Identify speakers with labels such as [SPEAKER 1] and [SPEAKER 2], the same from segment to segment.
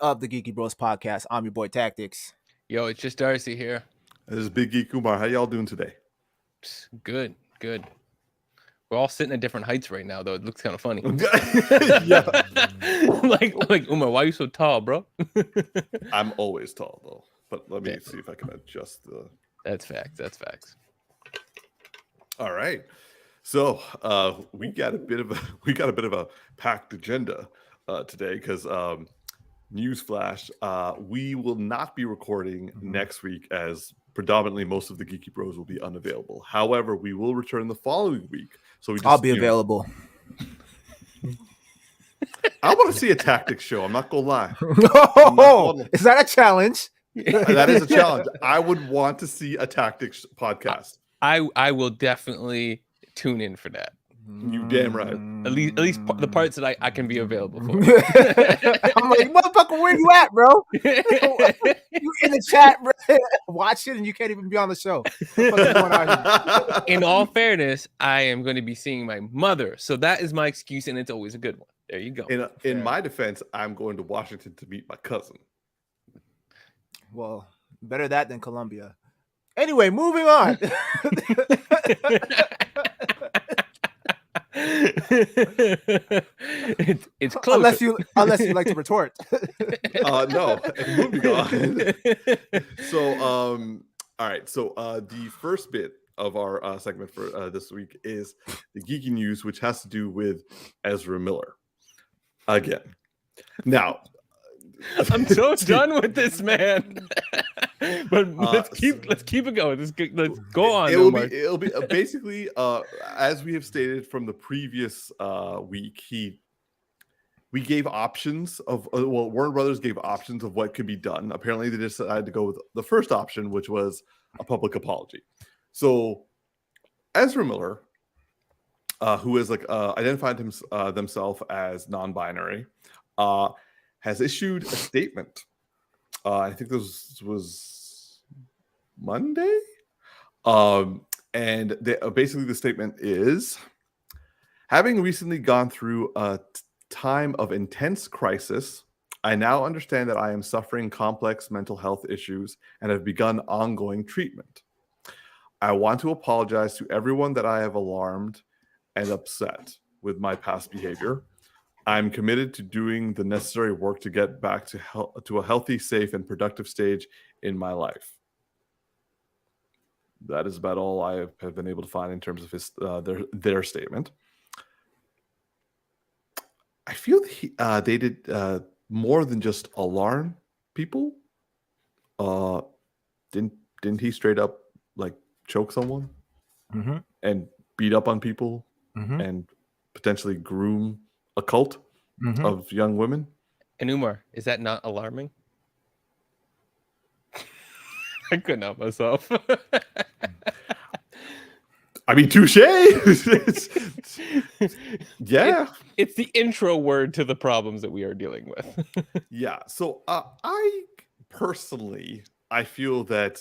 [SPEAKER 1] Of the Geeky Bros Podcast. I'm your boy Tactix.
[SPEAKER 2] Yo, it's just Darcy here.
[SPEAKER 3] This is Big Geek Umar. How y'all doing today?
[SPEAKER 2] Good. We're all sitting at different heights right now, though. It looks kind of funny.
[SPEAKER 3] Yeah.
[SPEAKER 2] like Umar, why are you so tall, bro?
[SPEAKER 3] I'm always tall though. But let me see if I can adjust the.
[SPEAKER 2] That's facts.
[SPEAKER 3] All right. So we got a bit of a packed agenda today because newsflash, we will not be recording next week as predominantly most of the Geeky Bros will be unavailable. However, we will return the following week. So
[SPEAKER 1] I'll be available.
[SPEAKER 3] I want to see a Tactix show. I'm not gonna lie.
[SPEAKER 1] Is that a challenge?
[SPEAKER 3] That is a challenge. I would want to see a Tactix podcast.
[SPEAKER 2] I will definitely tune in for that.
[SPEAKER 3] You damn right.
[SPEAKER 2] At least the parts that I can be available for.
[SPEAKER 1] I'm like, motherfucker, where you at, bro? You in the chat, bro? Watch it, and you can't even be on the show.
[SPEAKER 2] In all fairness, I am going to be seeing my mother, so that is my excuse, and it's always a good one. There you go.
[SPEAKER 3] In my defense, I'm going to Washington to meet my cousin.
[SPEAKER 1] Well, better that than Colombia. Anyway, moving on.
[SPEAKER 2] It's close.
[SPEAKER 1] Unless you like to retort.
[SPEAKER 3] No, moving on. So, all right. So, the first bit of our segment for this week is the geeky news, which has to do with Ezra Miller. Again, now
[SPEAKER 2] I'm so done with this man. But let's keep it going. Let's go on.
[SPEAKER 3] It'll be basically as we have stated from the previous week. We gave options of Warner Brothers gave options of what could be done. Apparently, they decided to go with the first option, which was a public apology. So Ezra Miller, who is identified themselves as non-binary, has issued a statement. I think this was Monday. And basically the statement is, having recently gone through a time of intense crisis, I now understand that I am suffering complex mental health issues and have begun ongoing treatment. I want to apologize to everyone that I have alarmed and upset with my past behavior. I'm committed to doing the necessary work to get back to a healthy, safe, and productive stage in my life. That is about all I have been able to find in terms of their statement. I feel that they did more than just alarm people. Didn't he straight up choke someone and beat up on people and potentially groom a cult of young women?
[SPEAKER 2] And Umar, is that not alarming? I couldn't help myself.
[SPEAKER 3] I mean, touche. Yeah.
[SPEAKER 2] It's the intro word to the problems that we are dealing with.
[SPEAKER 3] Yeah. So I personally, I feel that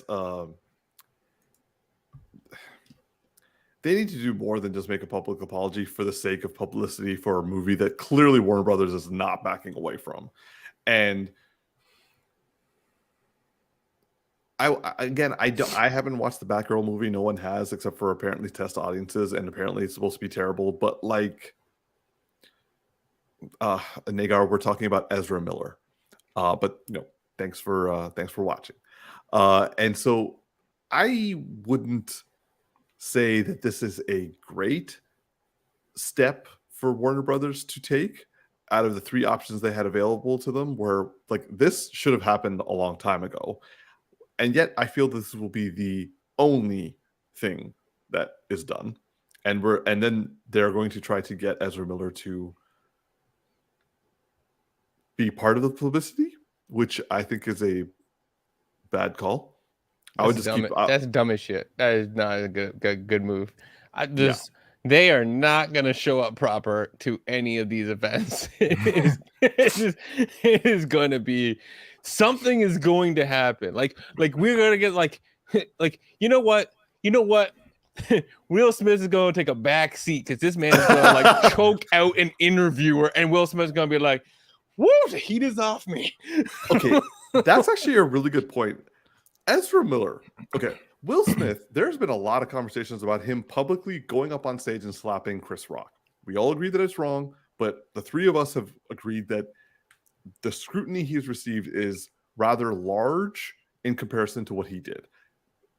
[SPEAKER 3] they need to do more than just make a public apology for the sake of publicity for a movie that clearly Warner Brothers is not backing away from. And I haven't watched the Batgirl movie. No one has, except for apparently test audiences, and apparently it's supposed to be terrible. But Nagar, we're talking about Ezra Miller. But thanks for watching. And so I wouldn't say that this is a great step for Warner Brothers to take out of the three options they had available to them, where this should have happened a long time ago. And yet I feel this will be the only thing that is done. And then they're going to try to get Ezra Miller to be part of the publicity, which I think is a bad call.
[SPEAKER 2] That's dumb as shit. That is not a good move. They are not going to show up proper to any of these events. It is going to be something is going to happen. Like we're going to get you know what? Will Smith is going to take a back seat because this man is going to choke out an interviewer, and Will Smith is going to be like, Woo, the heat is off me.
[SPEAKER 3] Okay, that's actually a really good point. Ezra Miller. Okay, Will Smith, there's been a lot of conversations about him publicly going up on stage and slapping Chris Rock. We all agree that it's wrong, but the three of us have agreed that the scrutiny he's received is rather large in comparison to what he did.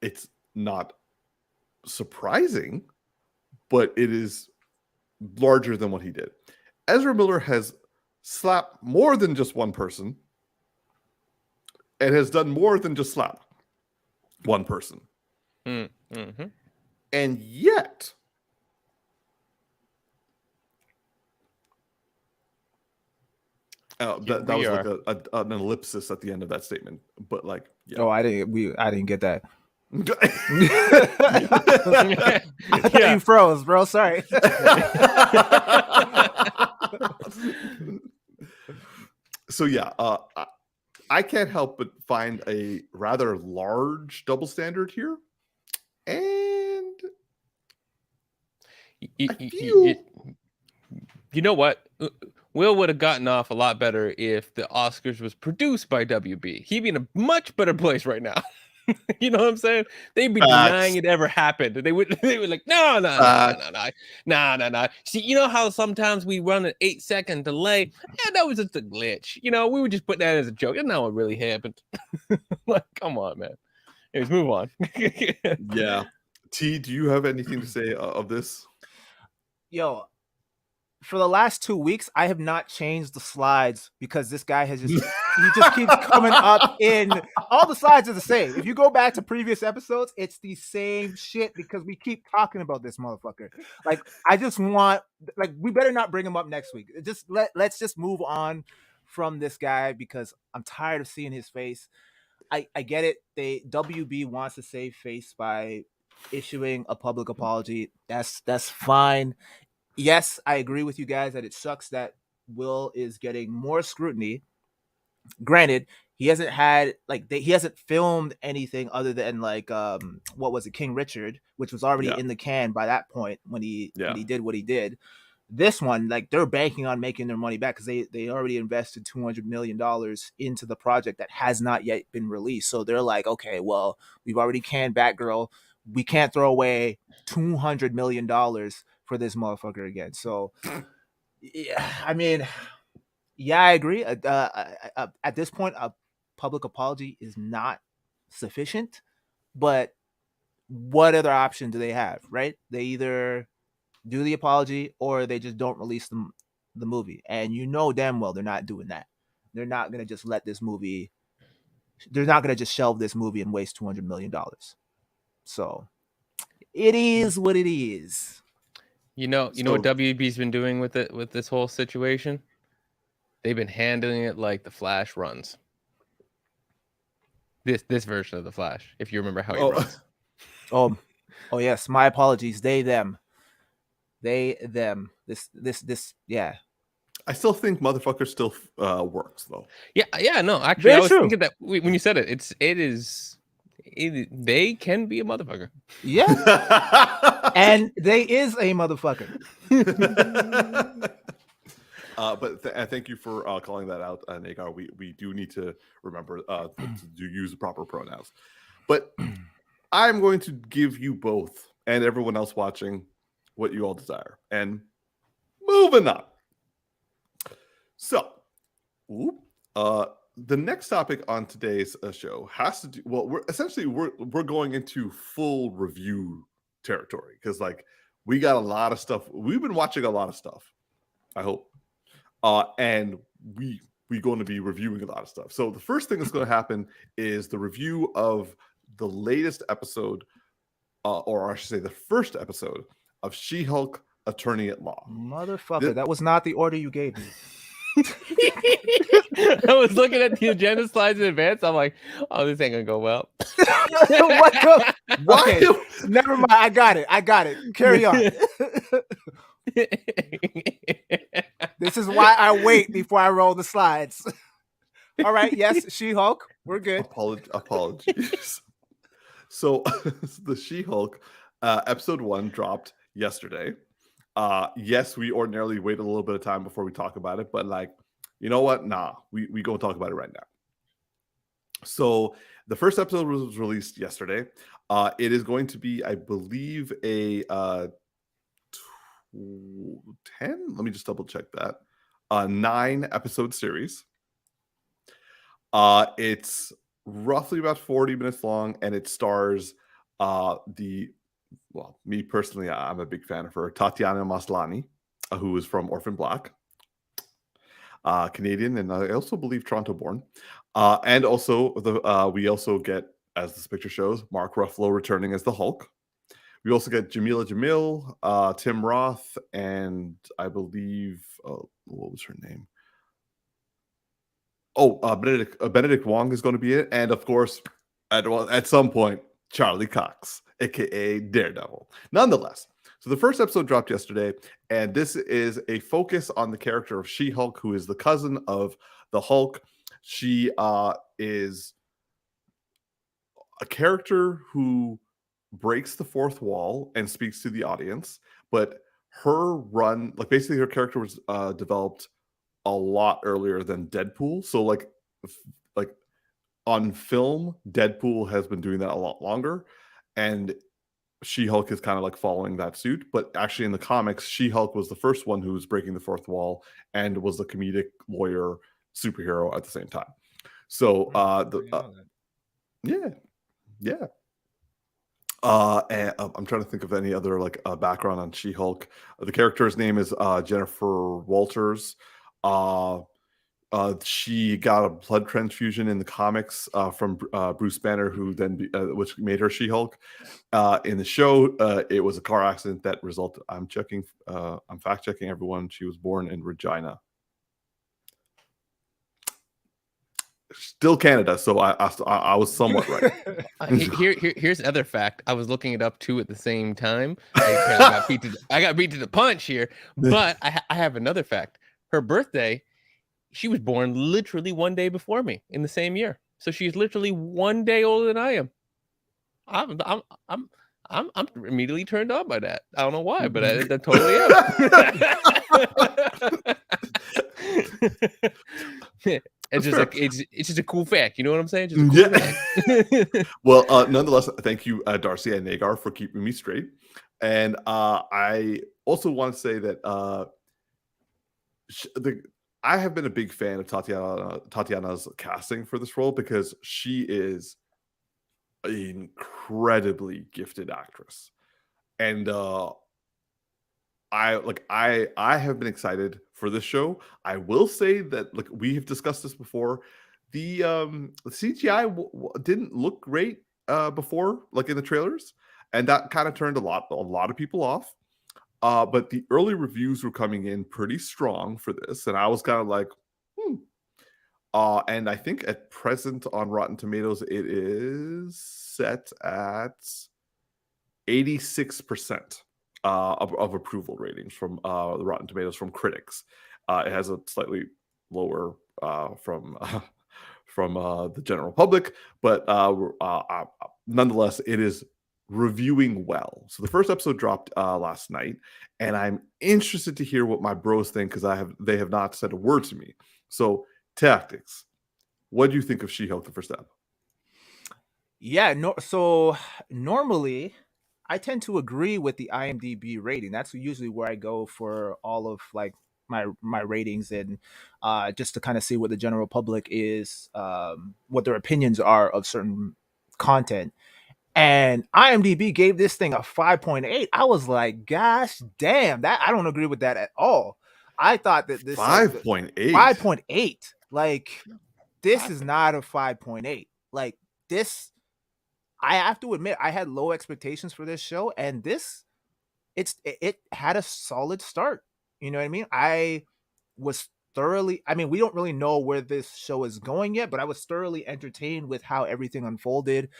[SPEAKER 3] It's not surprising, but it is larger than what he did. Ezra Miller has slapped more than just one person and has done more than just slap one person.
[SPEAKER 2] Mm-hmm.
[SPEAKER 3] And yet, that was like an ellipsis at the end of that statement. But like, yeah.
[SPEAKER 1] Oh, I didn't get that. I thought you froze, bro. Sorry.
[SPEAKER 3] So yeah, I can't help but find a rather large double standard here, and
[SPEAKER 2] you know what? Will would have gotten off a lot better if the Oscars was produced by WB. He'd be in a much better place right now. You know what I'm saying? They'd be denying it ever happened. They would like, no. See, you know how sometimes we run an 8-second delay? Yeah, that was just a glitch. You know, we would just put that as a joke. That's not what really happened. Like, come on, man. Anyways, move on.
[SPEAKER 3] Yeah. T, do you have anything to say of this?
[SPEAKER 1] Yo, for the last 2 weeks, I have not changed the slides because this guy has he just keeps coming up in all the slides are the same. If you go back to previous episodes, it's the same shit because we keep talking about this motherfucker. Like, I just want, like, we better not bring him up next week. Just let's just move on from this guy because I'm tired of seeing his face. I get it. WB wants to save face by issuing a public apology. That's fine. Yes, I agree with you guys that it sucks that Will is getting more scrutiny. Granted, he hasn't had he hasn't filmed anything other than what was it, King Richard, which was already in the can by that point when he did what he did. This one, like, they're banking on making their money back because they already invested $200 million into the project that has not yet been released. So they're like, okay, well, we've already canned Batgirl. We can't throw away $200 million for this motherfucker again. So, yeah, I mean, yeah, I agree. At this point, a public apology is not sufficient. But what other option do they have, right? They either do the apology or they just don't release the movie. And you know damn well they're not doing that. They're not going to just let this movie, they're not going to just shelve this movie and waste $200 million. So it is what it is.
[SPEAKER 2] You know what WB's been doing with this whole situation? They've been handling it like the Flash runs. This version of the Flash, if you remember how he runs.
[SPEAKER 1] Oh yes, my apologies. They them. This yeah.
[SPEAKER 3] I still think motherfucker still works though.
[SPEAKER 2] Yeah, no, actually,
[SPEAKER 1] Very
[SPEAKER 2] I was
[SPEAKER 1] true.
[SPEAKER 2] thinking that when you said it, they can be a motherfucker.
[SPEAKER 1] Yeah. And they is a motherfucker.
[SPEAKER 3] But thank you for calling that out, Nagar. We do need to remember to use the proper pronouns. But I'm going to give you both and everyone else watching what you all desire. And moving on. So, the next topic on today's show has to do, well, we're going into full review territory because, like, we got a lot of stuff. We've been watching a lot of stuff, I hope. And we're going to be reviewing a lot of stuff. So the first thing that's going to happen is the review of the latest episode, or I should say the first episode of She-Hulk Attorney at Law.
[SPEAKER 1] Motherfucker, that was not the order you gave me.
[SPEAKER 2] I was looking at the agenda slides in advance. I'm like, oh, this ain't gonna go well.
[SPEAKER 1] Okay, never mind. I got it. Carry on. This is why I wait before I roll the slides. All right. Yes, She-Hulk. We're good.
[SPEAKER 3] Apologies. So the She-Hulk episode 1 dropped yesterday. Yes, we ordinarily wait a little bit of time before we talk about it, but, like, you know what? Nah, we go talk about it right now. So the first episode was released yesterday. It is going to be, I believe, a 10. Let me just double check that. 9-episode series. It's roughly about 40 minutes long, and it stars me personally, I'm a big fan of her, Tatiana Maslany, who is from Orphan Black, Canadian, and I also believe Toronto-born. And also, we also get, as this picture shows, Mark Ruffalo returning as the Hulk. We also get Jamila Jamil, Tim Roth, and I believe, what was her name? Oh, Benedict Wong is going to be it. And of course, at some point, Charlie Cox, aka Daredevil. Nonetheless, so the first episode dropped yesterday, and this is a focus on the character of She-Hulk, who is the cousin of the Hulk. She is a character who breaks the fourth wall and speaks to the audience, but her run, like basically her character was developed a lot earlier than Deadpool. So like on film, Deadpool has been doing that a lot longer, and She-Hulk is kind of like following that suit. But actually in the comics, She-Hulk was the first one who was breaking the fourth wall and was the comedic lawyer superhero at the same time. So yeah. And I'm trying to think of any other like background on She-Hulk. The character's name is Jennifer Walters. She got a blood transfusion in the comics from Bruce Banner, who then which made her She-Hulk. In the show, it was a car accident that resulted. I'm fact checking everyone. She was born in Regina, still Canada. So I was somewhat right.
[SPEAKER 2] Here's another fact. I was looking it up too at the same time. I got beat to the punch here, but I have another fact. Her birthday, she was born literally one day before me in the same year. So she's literally one day older than I am. I'm immediately turned on by that. I don't know why, but I totally am. It's just it's just a cool fact. You know what I'm saying? Just a cool fact.
[SPEAKER 3] Well, nonetheless, thank you, Darcy and Nagar, for keeping me straight. And I also want to say that I have been a big fan of Tatiana's casting for this role because she is an incredibly gifted actress, and I have been excited for this show. I will say that, like, we have discussed this before, the CGI didn't look great before, like in the trailers, and that kind of turned a lot of people off. But the early reviews were coming in pretty strong for this, and I was kind of like, and I think at present on Rotten Tomatoes, it is set at 86% of approval ratings from the Rotten Tomatoes from critics. It has a slightly lower from the general public, but nonetheless, it is reviewing well. So the first episode dropped last night, and I'm interested to hear what my bros think because they have not said a word to me. So Tactix, what do you think of She-Hulk the first step?
[SPEAKER 1] Yeah, so normally I tend to agree with the IMDb rating. That's usually where I go for all of like my ratings, and just to kind of see what the general public is, what their opinions are of certain content. And IMDb gave this thing a 5.8. I was like, gosh damn, that I don't agree with that at all. I thought that this
[SPEAKER 3] 5.8.
[SPEAKER 1] 5.8. Like, this is not a 5.8. Like, this, I have to admit, I had low expectations for this show, and it had a solid start. You know what I mean? I was thoroughly, I mean, we don't really know where this show is going yet, but I was thoroughly entertained with how everything unfolded.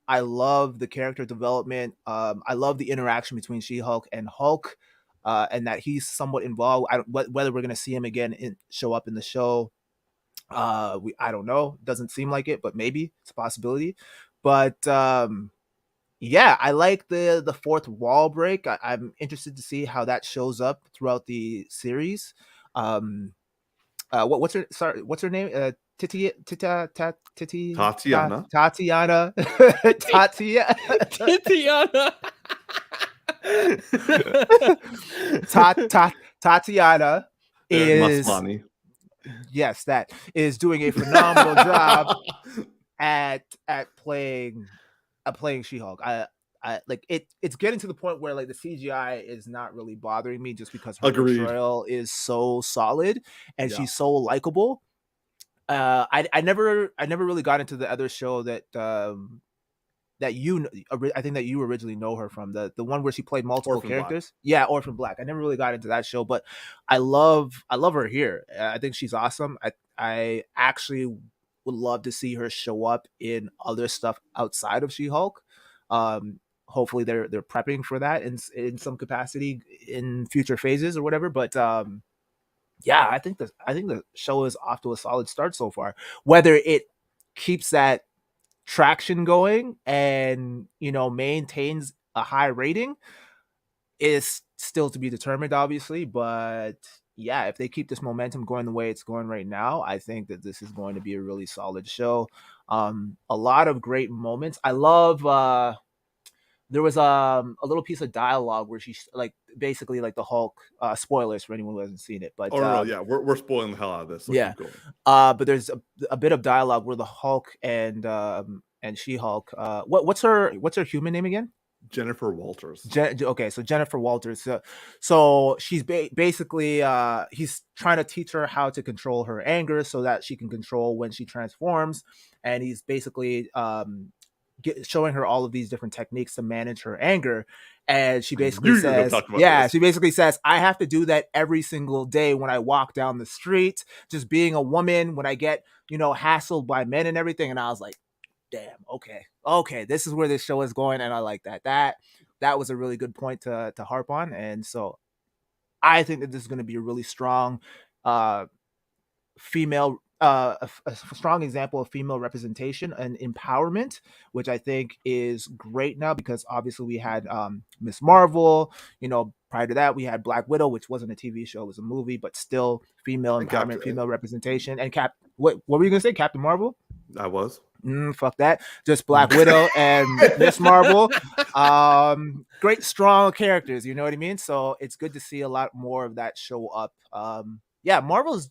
[SPEAKER 1] I love the character development. I love the interaction between She-Hulk and Hulk, and that he's somewhat involved. Whether we're going to see him again show up in the show, I don't know. Doesn't seem like it, but maybe it's a possibility. But yeah, I like the fourth wall break. I'm interested to see how that shows up throughout the series. what's her name? Tatiana.
[SPEAKER 3] Tatiana.
[SPEAKER 1] Tatiana. Tatiana is
[SPEAKER 3] Maslany.
[SPEAKER 1] Yes, that is doing a phenomenal job at playing She-Hulk. I like it. It's getting to the point where like the CGI is not really bothering me just because her portrayal is so solid and she's so likable. I never really got into the other show that I think that you originally know her from, the one where she played multiple characters. Black. Yeah, Orphan Black. I never really got into that show, but I love her here. I think she's awesome. I actually would love to see her show up in other stuff outside of She-Hulk. Hopefully they're prepping for that in some capacity in future phases or whatever. But yeah, I think the show is off to a solid start so far. Whether it keeps that traction going and maintains a high rating is still to be determined, obviously. But yeah, if they keep this momentum going the way it's going right now, I think that this is going to be a really solid show. A lot of great moments. I love there was a little piece of dialogue where she's like basically like the Hulk, spoilers for anyone who hasn't seen it, but
[SPEAKER 3] yeah, we're spoiling the hell out of this, so
[SPEAKER 1] yeah, but there's a bit of dialogue where the Hulk and She-Hulk, what's her human name again?
[SPEAKER 3] Jennifer Walters.
[SPEAKER 1] Okay, so Jennifer Walters. So she's basically he's trying to teach her how to control her anger so that she can control when she transforms, and he's basically showing her all of these different techniques to manage her anger. And she basically says, she basically says, I have to do that every single day when I walk down the street, just being a woman, when I get, hassled by men and everything. And I was like, damn, okay, this is where this show is going. And I like that was a really good point to harp on. And so I think that this is going to be a really strong female, a strong example of female representation and empowerment, which I think is great now, because obviously we had Miss Marvel, prior to that we had Black Widow, which wasn't a TV show, it was a movie, but still female empowerment, female representation. And what were you gonna say, Captain Marvel?
[SPEAKER 3] I was.
[SPEAKER 1] Fuck that. Just Black Widow and Miss Marvel. Great, strong characters, you know what I mean? So it's good to see a lot more of that show up. Yeah, Marvel's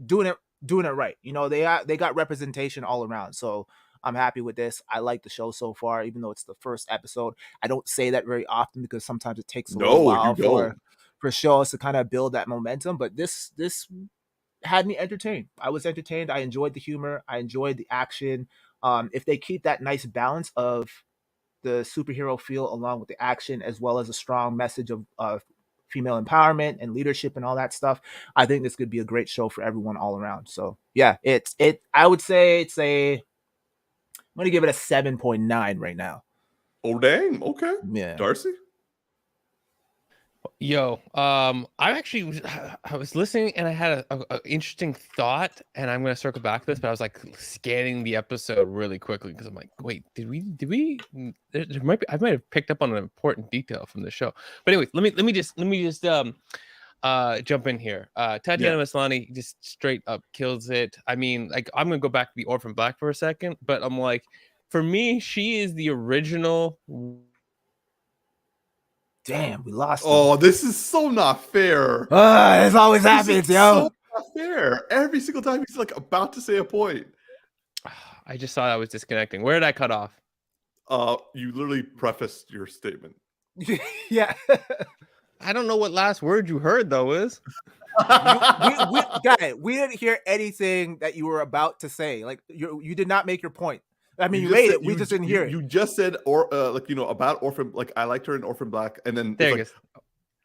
[SPEAKER 1] doing it right. They got representation all around. So I'm happy with this. I like the show so far, even though it's the first episode. I don't say that very often because sometimes it takes a little while for shows to kind of build that momentum. But this had me entertained. I was entertained. I enjoyed the humor. I enjoyed the action. If they keep that nice balance of the superhero feel along with the action, as well as a strong message of female empowerment and leadership and all that stuff, I think this could be a great show for everyone all around. So yeah, I would say I'm going to give it a 7.9 right now.
[SPEAKER 3] Oh, dang. Okay.
[SPEAKER 1] Yeah.
[SPEAKER 3] Darcy?
[SPEAKER 2] Yo, I was listening and I had a interesting thought, and I'm gonna circle back to this, but I was like scanning the episode really quickly because I'm like, wait, did we I might have picked up on an important detail from the show. But anyways, let me just jump in here. Tatiana Maslany just straight up kills it. I mean, like, I'm gonna go back to the Orphan Black for a second, but I'm like, for me, she is the original.
[SPEAKER 1] Damn, we lost him.
[SPEAKER 3] Oh, this is so not fair.
[SPEAKER 1] This always happens, yo.
[SPEAKER 3] So not fair. Every single time he's like about to say a point.
[SPEAKER 2] I just thought I was disconnecting. Where did I cut off?
[SPEAKER 3] You literally prefaced your statement.
[SPEAKER 1] Yeah.
[SPEAKER 2] I don't know what last word you heard though is.
[SPEAKER 1] We didn't hear anything that you were about to say. Like you did not make your point. I mean, you made it. We just didn't hear it.
[SPEAKER 3] You just said, about Orphan. Like, I liked her in Orphan Black, and then
[SPEAKER 2] there it is.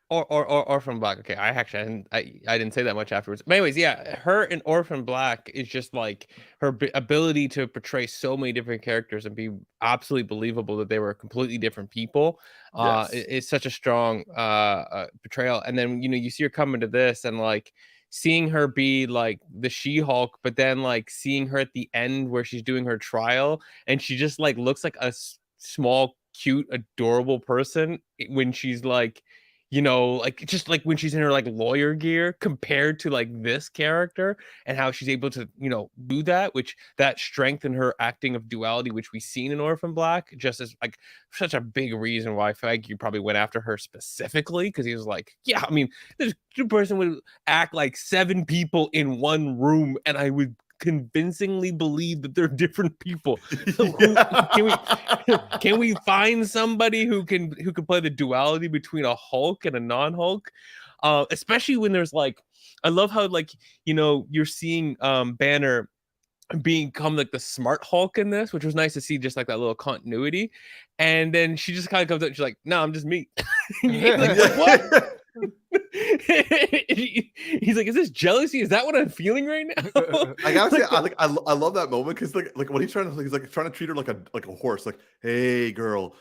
[SPEAKER 2] Or Orphan Black. Okay, I didn't say that much afterwards. But anyways, yeah, her in Orphan Black is just like her ability to portray so many different characters and be absolutely believable that they were completely different people. It's such a strong portrayal. And then you see her coming to this and like seeing her be like the She-Hulk, but then like seeing her at the end where she's doing her trial and she just like looks like a small, cute, adorable person when she's like you know, like just like when she's in her like lawyer gear compared to like this character and how she's able to, you know, do that, which that strength in her acting of duality, which we've seen in Orphan Black, just as like such a big reason why Feige probably went after her specifically, because he was like, yeah, I mean, this person would act like 7 people in one room and I would convincingly believe that they're different people. So can we find somebody who can play the duality between a Hulk and a non-Hulk, especially when there's like, I love how like, you know, you're seeing Banner become like the smart Hulk in this, which was nice to see, just like that little continuity. And then she just kind of comes out and she's like, no, I'm just me. Like, what? He's like, is this jealousy? Is that what I'm feeling right now?
[SPEAKER 3] I gotta say, I love that moment because like when he's trying to treat her like a horse, like, hey girl,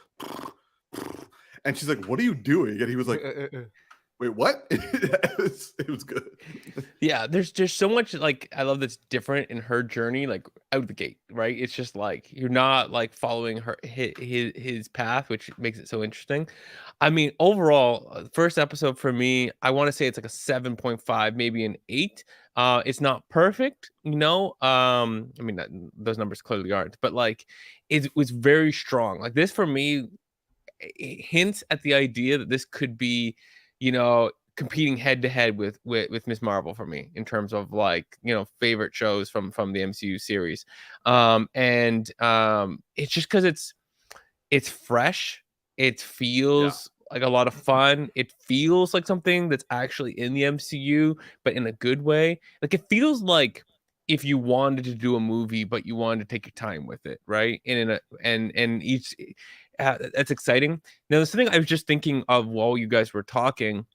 [SPEAKER 3] and she's like, what are you doing? And he was like, wait, what? It was good.
[SPEAKER 2] Yeah, there's so much like I love that's different in her journey, like out the gate, right? It's just like you're not like following his path, which makes it so interesting. I mean, overall, first episode for me, I want to say it's like a 7.5, maybe an 8. It's not perfect, you know. I mean, those numbers clearly aren't, but like it was very strong. Like this for me, it hints at the idea that this could be, you know, competing head to head with Miss Marvel for me in terms of like, you know, favorite shows from the MCU series. It's just because it's fresh. It feels like a lot of fun. It feels like something that's actually in the MCU, but in a good way. Like it feels like if you wanted to do a movie, but you wanted to take your time with it, right? And each that's exciting. Now, there's something I was just thinking of while you guys were talking,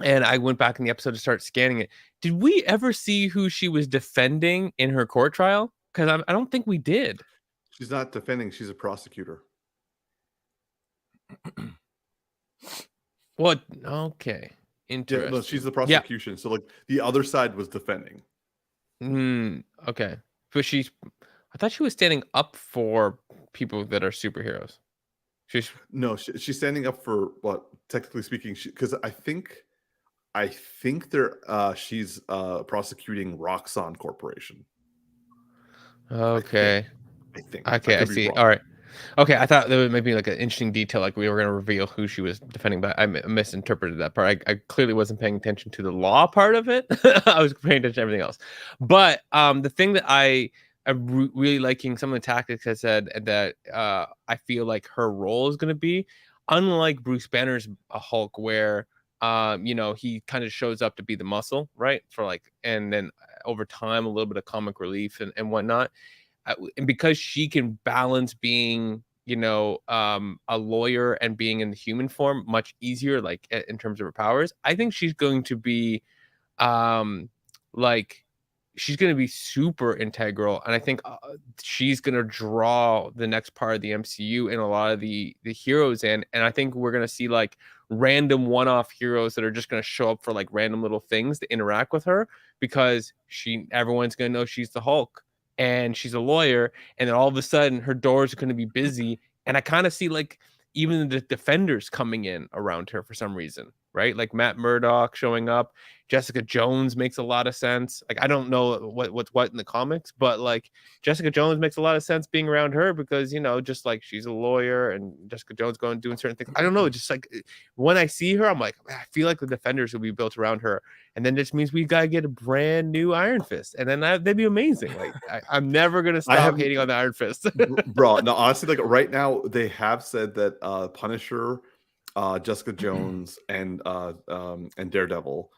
[SPEAKER 2] and I went back in the episode to start scanning it. Did we ever see who she was defending in her court trial? Because I don't think we did.
[SPEAKER 3] She's not defending. She's a prosecutor.
[SPEAKER 2] What? Okay. Interesting.
[SPEAKER 3] Yeah, no, she's the prosecution. Yeah. So like the other side was defending.
[SPEAKER 2] Okay. But I thought she was standing up for people that are superheroes. She's
[SPEAKER 3] standing up for what, technically speaking, because I think she's prosecuting Roxxon Corporation.
[SPEAKER 2] Okay.
[SPEAKER 3] I think.
[SPEAKER 2] Okay, I see. All right. Okay, I thought there might be like an interesting detail, like we were going to reveal who she was defending, but I misinterpreted that part. I clearly wasn't paying attention to the law part of it. I was paying attention to everything else. But the thing that I'm really liking, some of the tactics I said that I feel like her role is going to be, unlike Bruce Banner's Hulk, where you know, he kind of shows up to be the muscle, right? For like, and then over time, a little bit of comic relief and whatnot. And because she can balance being, you know, a lawyer and being in the human form much easier, like in terms of her powers, I think she's going to be she's going to be super integral. And I think she's going to draw the next part of the MCU and a lot of the heroes in. And I think we're going to see like random one-off heroes that are just going to show up for like random little things to interact with her, because everyone's going to know she's the Hulk and she's a lawyer. And then all of a sudden her doors are going to be busy. And I kind of see like even the Defenders coming in around her for some reason, right? Like Matt Murdock showing up. Jessica Jones makes a lot of sense. Like, I don't know what's what in the comics, but like Jessica Jones makes a lot of sense being around her because, you know, just like she's a lawyer and Jessica Jones going doing certain things. I don't know. Just like when I see her, I'm like, I feel like the Defenders will be built around her. And then this means we got to get a brand new Iron Fist. And then that'd be amazing. Like, I'm never going to stop hating on the Iron Fist.
[SPEAKER 3] Bro, no, honestly, like right now they have said that Punisher, Jessica Jones, and Daredevil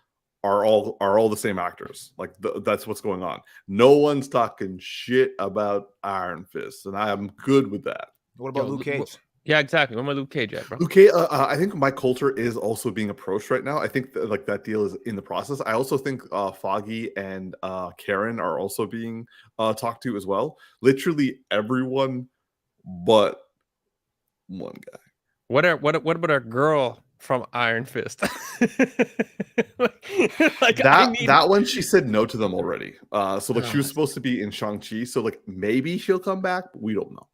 [SPEAKER 3] are all the same actors. Like that's what's going on. No one's talking shit about Iron Fist, and I am good with that.
[SPEAKER 1] What about Luke Cage?
[SPEAKER 2] Yeah, exactly. What about Luke Cage at, bro?
[SPEAKER 3] Luke Cage, I think Mike Coulter is also being approached right now. I think like that deal is in the process. I also think Foggy and Karen are also being talked to as well. Literally everyone but one guy.
[SPEAKER 2] What about our girl from Iron Fist?
[SPEAKER 3] that one, she said no to them already. So like she was supposed to be in Shang-Chi. So like maybe she'll come back, but we don't know.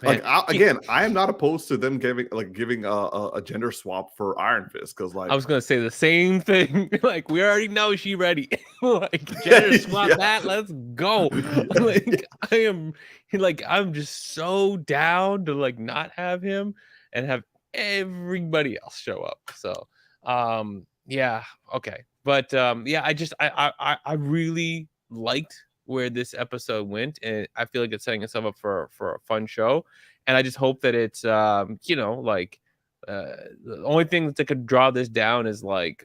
[SPEAKER 3] Like I am not opposed to them giving a gender swap for Iron Fist, because like
[SPEAKER 2] I was gonna say the same thing. Like we already know she ready. Like gender swap that. Let's go. Like I'm just so down to like not have him and have everybody else show up. So yeah, okay. But I really liked where this episode went, and I feel like it's setting itself up for a fun show. And I just hope that it's the only thing that could draw this down is like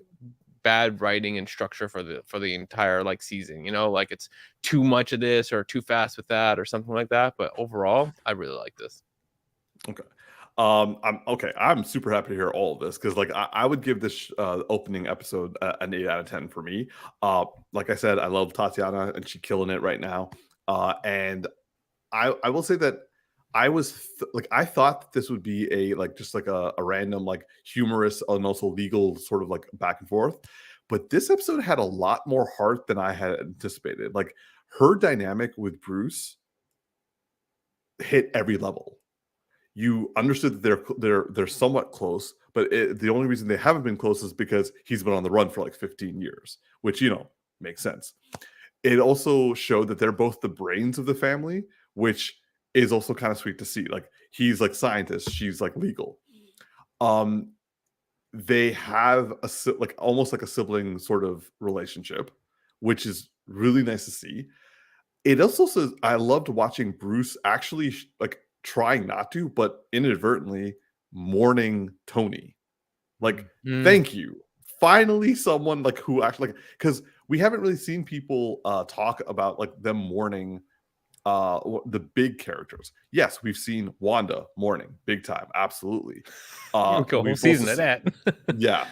[SPEAKER 2] bad writing and structure for the entire like season, like it's too much of this or too fast with that or something like that. But overall, I really like this.
[SPEAKER 3] Okay. I'm super happy to hear all of this, because like I would give this opening episode an 8 out of 10 for me. Like I said, I love Tatiana and she's killing it right now. And I will say that I was I thought that this would be a random like humorous and also legal sort of like back and forth, but this episode had a lot more heart than I had anticipated. Like her dynamic with Bruce hit every level. You understood that they're somewhat close, but the only reason they haven't been close is because he's been on the run for like 15 years, which makes sense. It also showed that they're both the brains of the family, which is also kind of sweet to see. Like he's like scientist, she's like legal. They have almost like a sibling sort of relationship, which is really nice to see. It also says I loved watching Bruce actually trying not to, but inadvertently mourning Tony. Like, thank you. Finally, someone like who actually because we haven't really seen people talk about like them mourning the big characters. Yes, we've seen Wanda mourning big time, absolutely.
[SPEAKER 2] Whole season of that.
[SPEAKER 3] Yeah.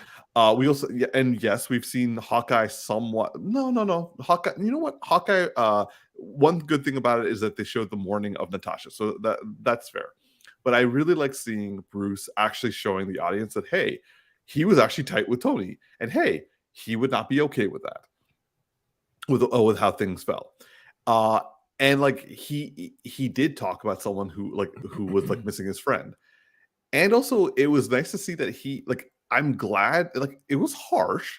[SPEAKER 3] We also and yes, we've seen Hawkeye somewhat. No. Hawkeye. You know what? Hawkeye. One good thing about it is that they showed the mourning of Natasha, so that's fair. But I really like seeing Bruce actually showing the audience that hey, he was actually tight with Tony, and hey, he would not be okay with that, with how things fell. And like he did talk about someone who was like missing his friend, and also it was nice to see that he like. I'm glad, like it was harsh,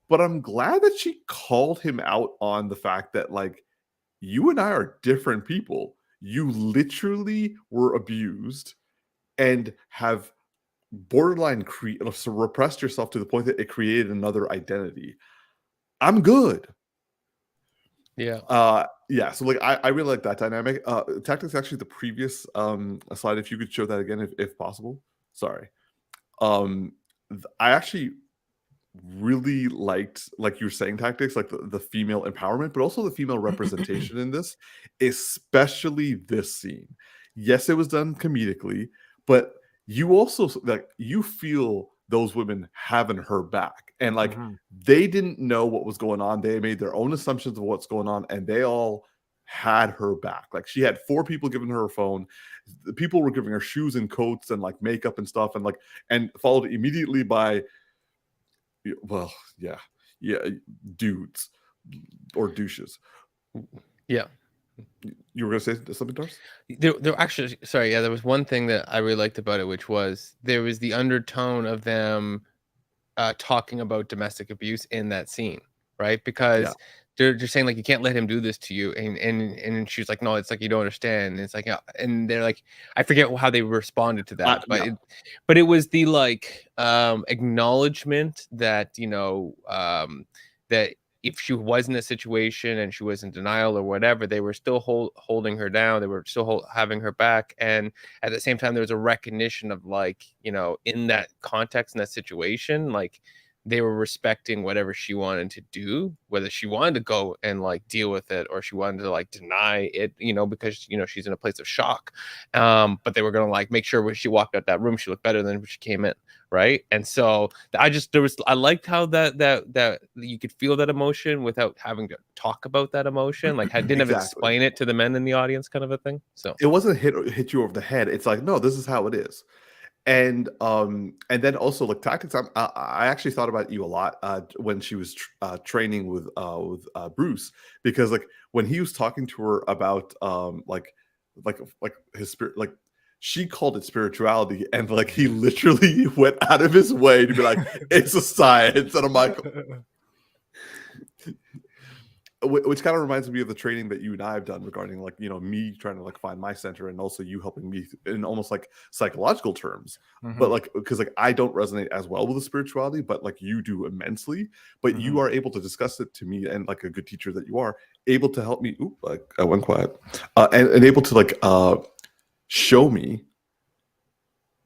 [SPEAKER 3] but I'm glad that she called him out on the fact that like you and I are different people. You literally were abused and have borderline repressed yourself to the point that it created another identity. I'm good.
[SPEAKER 2] Yeah.
[SPEAKER 3] Yeah. So like I really like that dynamic. Tactix actually the previous slide, if you could show that again if possible. Sorry. I actually really liked, like you were saying, Tactix, like the female empowerment, but also the female representation in this, especially this scene. Yes, it was done comedically, but you also like you feel those women having her back, and like they didn't know what was going on. They made their own assumptions of what's going on, and they all had her back. Like she had 4 people giving her a phone. The people were giving her shoes and coats and like makeup and stuff, and followed immediately by dudes or douches.
[SPEAKER 2] Yeah.
[SPEAKER 3] You were gonna say something, Darcy?
[SPEAKER 2] There actually, sorry, yeah, there was one thing that I really liked about it, which was there was the undertone of them talking about domestic abuse in that scene, right? Because they're just saying like you can't let him do this to you, and she's like, no, it's like you don't understand. And it's like, and they're like, I forget how they responded to that, but it was the like acknowledgement that that if she was in a situation and she was in denial or whatever, they were still holding her down. They were still having her back. And at the same time, there was a recognition of like, in that context, in that situation, like they were respecting whatever she wanted to do, whether she wanted to go and like deal with it or she wanted to like deny it, because, she's in a place of shock. But they were going to like make sure when she walked out that room, she looked better than when she came in. Right. And so I liked how that you could feel that emotion without having to talk about that emotion. Like I didn't have to explain it to the men in the audience, kind of a thing. So
[SPEAKER 3] it wasn't hit you over the head. It's like, no, this is how it is. And then also like Tactix, I actually thought about you a lot when she was training with Bruce, because like when he was talking to her about like his spirit, like she called it spirituality, and like he literally went out of his way to be like, it's a science. And I'm like, which kind of reminds me of the training that you and I have done regarding like, you know, me trying to like find my center and also you helping me in almost like psychological terms. But like, because like I don't resonate as well with the spirituality, but like you do immensely. But you are able to discuss it to me, and like a good teacher that you are, able to help me. Oop, like I went quiet, and able to like show me,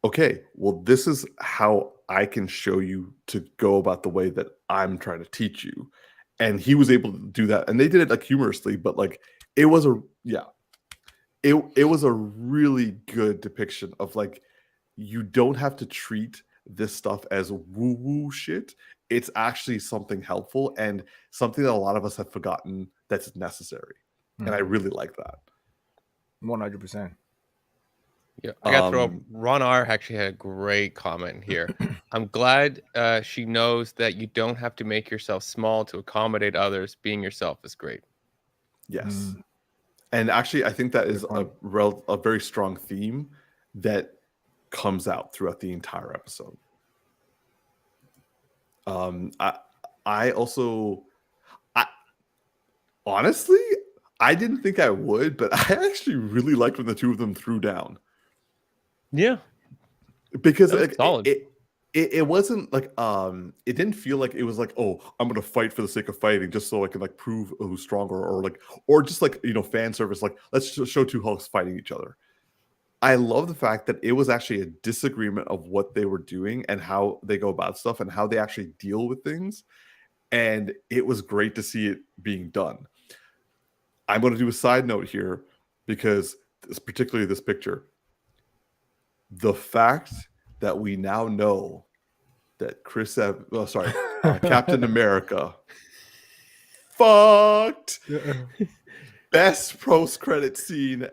[SPEAKER 3] okay, well, this is how I can show you to go about the way that I'm trying to teach you. And he was able to do that, and they did it like humorously, but like it was a it was a really good depiction of like, you don't have to treat this stuff as woo-woo shit. It's actually something helpful and something that a lot of us have forgotten that's necessary. And I really like that.
[SPEAKER 1] 100%.
[SPEAKER 2] Yeah, I got to throw up. Ron R actually had a great comment here. I'm glad she knows that you don't have to make yourself small to accommodate others. Being yourself is great.
[SPEAKER 3] Yes. And actually, I think that is a very strong theme that comes out throughout the entire episode. I honestly, I didn't think I would, but I actually really liked when the two of them threw down.
[SPEAKER 2] Yeah,
[SPEAKER 3] because like, it wasn't like it didn't feel like it was like, oh, I'm gonna fight for the sake of fighting just so I can like prove who's stronger, or just like, you know, fan service, like let's show two Hulks fighting each other. I love the fact that it was actually a disagreement of what they were doing and how they go about stuff and how they actually deal with things, and it was great to see it being done. I'm going to do a side note here because particularly this picture. The fact that we now know that Captain America fucked best post-credit scene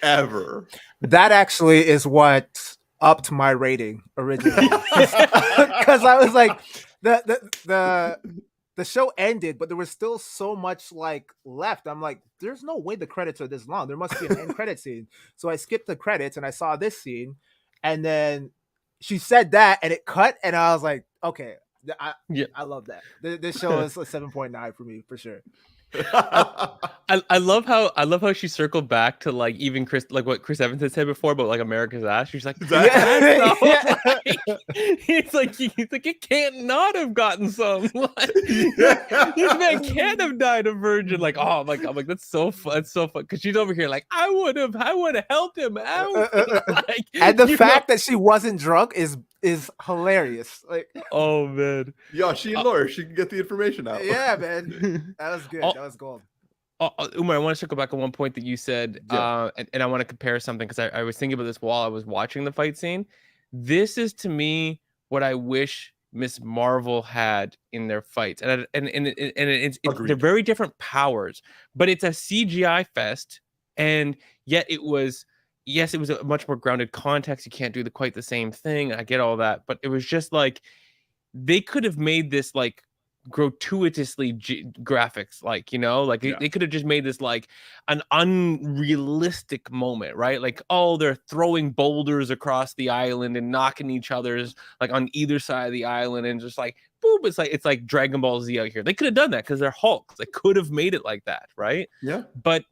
[SPEAKER 3] ever.
[SPEAKER 1] That actually is what upped my rating originally. Because I was like, the show ended, but there was still so much like left. I'm like, there's no way the credits are this long. There must be an end credit scene. So I skipped the credits and I saw this scene. And then she said that, and it cut, and I was like, "Okay, I love that." This show is a 7.9 for me for sure.
[SPEAKER 2] I love how she circled back to like even Chris, like what Chris Evans had said before about like America's ass. She's like, he's like it can't not have gotten some. Like, this man can't have died a virgin. Like, oh my god, I'm like, that's so fun. It's so fun because she's over here like, I would have helped him out. Like,
[SPEAKER 1] and the fact that she wasn't drunk is hilarious. Like,
[SPEAKER 2] oh man,
[SPEAKER 3] yeah, she and Laura, she can get the information out.
[SPEAKER 1] Yeah, man, that was good. That was gold.
[SPEAKER 2] Umar, I want to circle back on one point that you said, and I want to compare something because I was thinking about this while I was watching the fight scene. This is to me what I wish Miss Marvel had in their fights, and it's they're very different powers, but it's a CGI fest, and yet it was. Yes, it was a much more grounded context. You can't do quite the same thing. I get all that, but it was just like they could have made this like gratuitously graphics, like, you know, like they could have just made this like an unrealistic moment, right? Like, oh, they're throwing boulders across the island and knocking each other's like on either side of the island, and just like boom, it's like Dragon Ball Z out here. They could have done that because they're Hulks. They could have made it like that, right?
[SPEAKER 3] Yeah.
[SPEAKER 2] But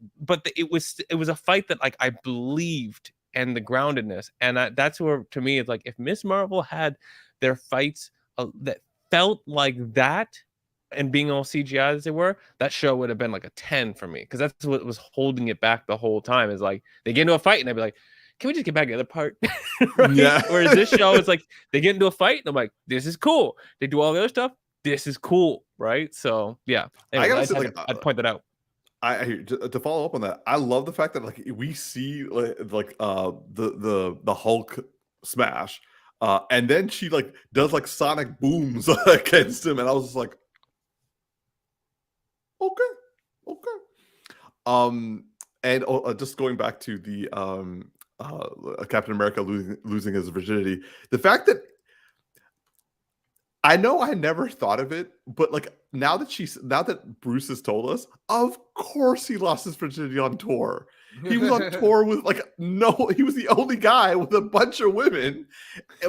[SPEAKER 2] it was a fight that like I believed, and the groundedness, and that's where to me it's like if Miss Marvel had their fights that felt like that, and being all CGI as they were, that show would have been like a 10 for me, because that's what was holding it back the whole time. Is like they get into a fight and I'd be like, can we just get back to the other part? Right? Yeah. Whereas this show is like they get into a fight and I'm like, this is cool. They do all the other stuff. This is cool, right? So yeah, anyways, I'd point that out.
[SPEAKER 3] To follow up on that, I love the fact that like we see the Hulk smash. And then she like does like sonic booms against him, and I was just like, okay. And just going back to the Captain America losing his virginity, the fact that I know I never thought of it, but like now that Bruce has told us, of course he lost his virginity on tour. He was on tour with he was the only guy with a bunch of women.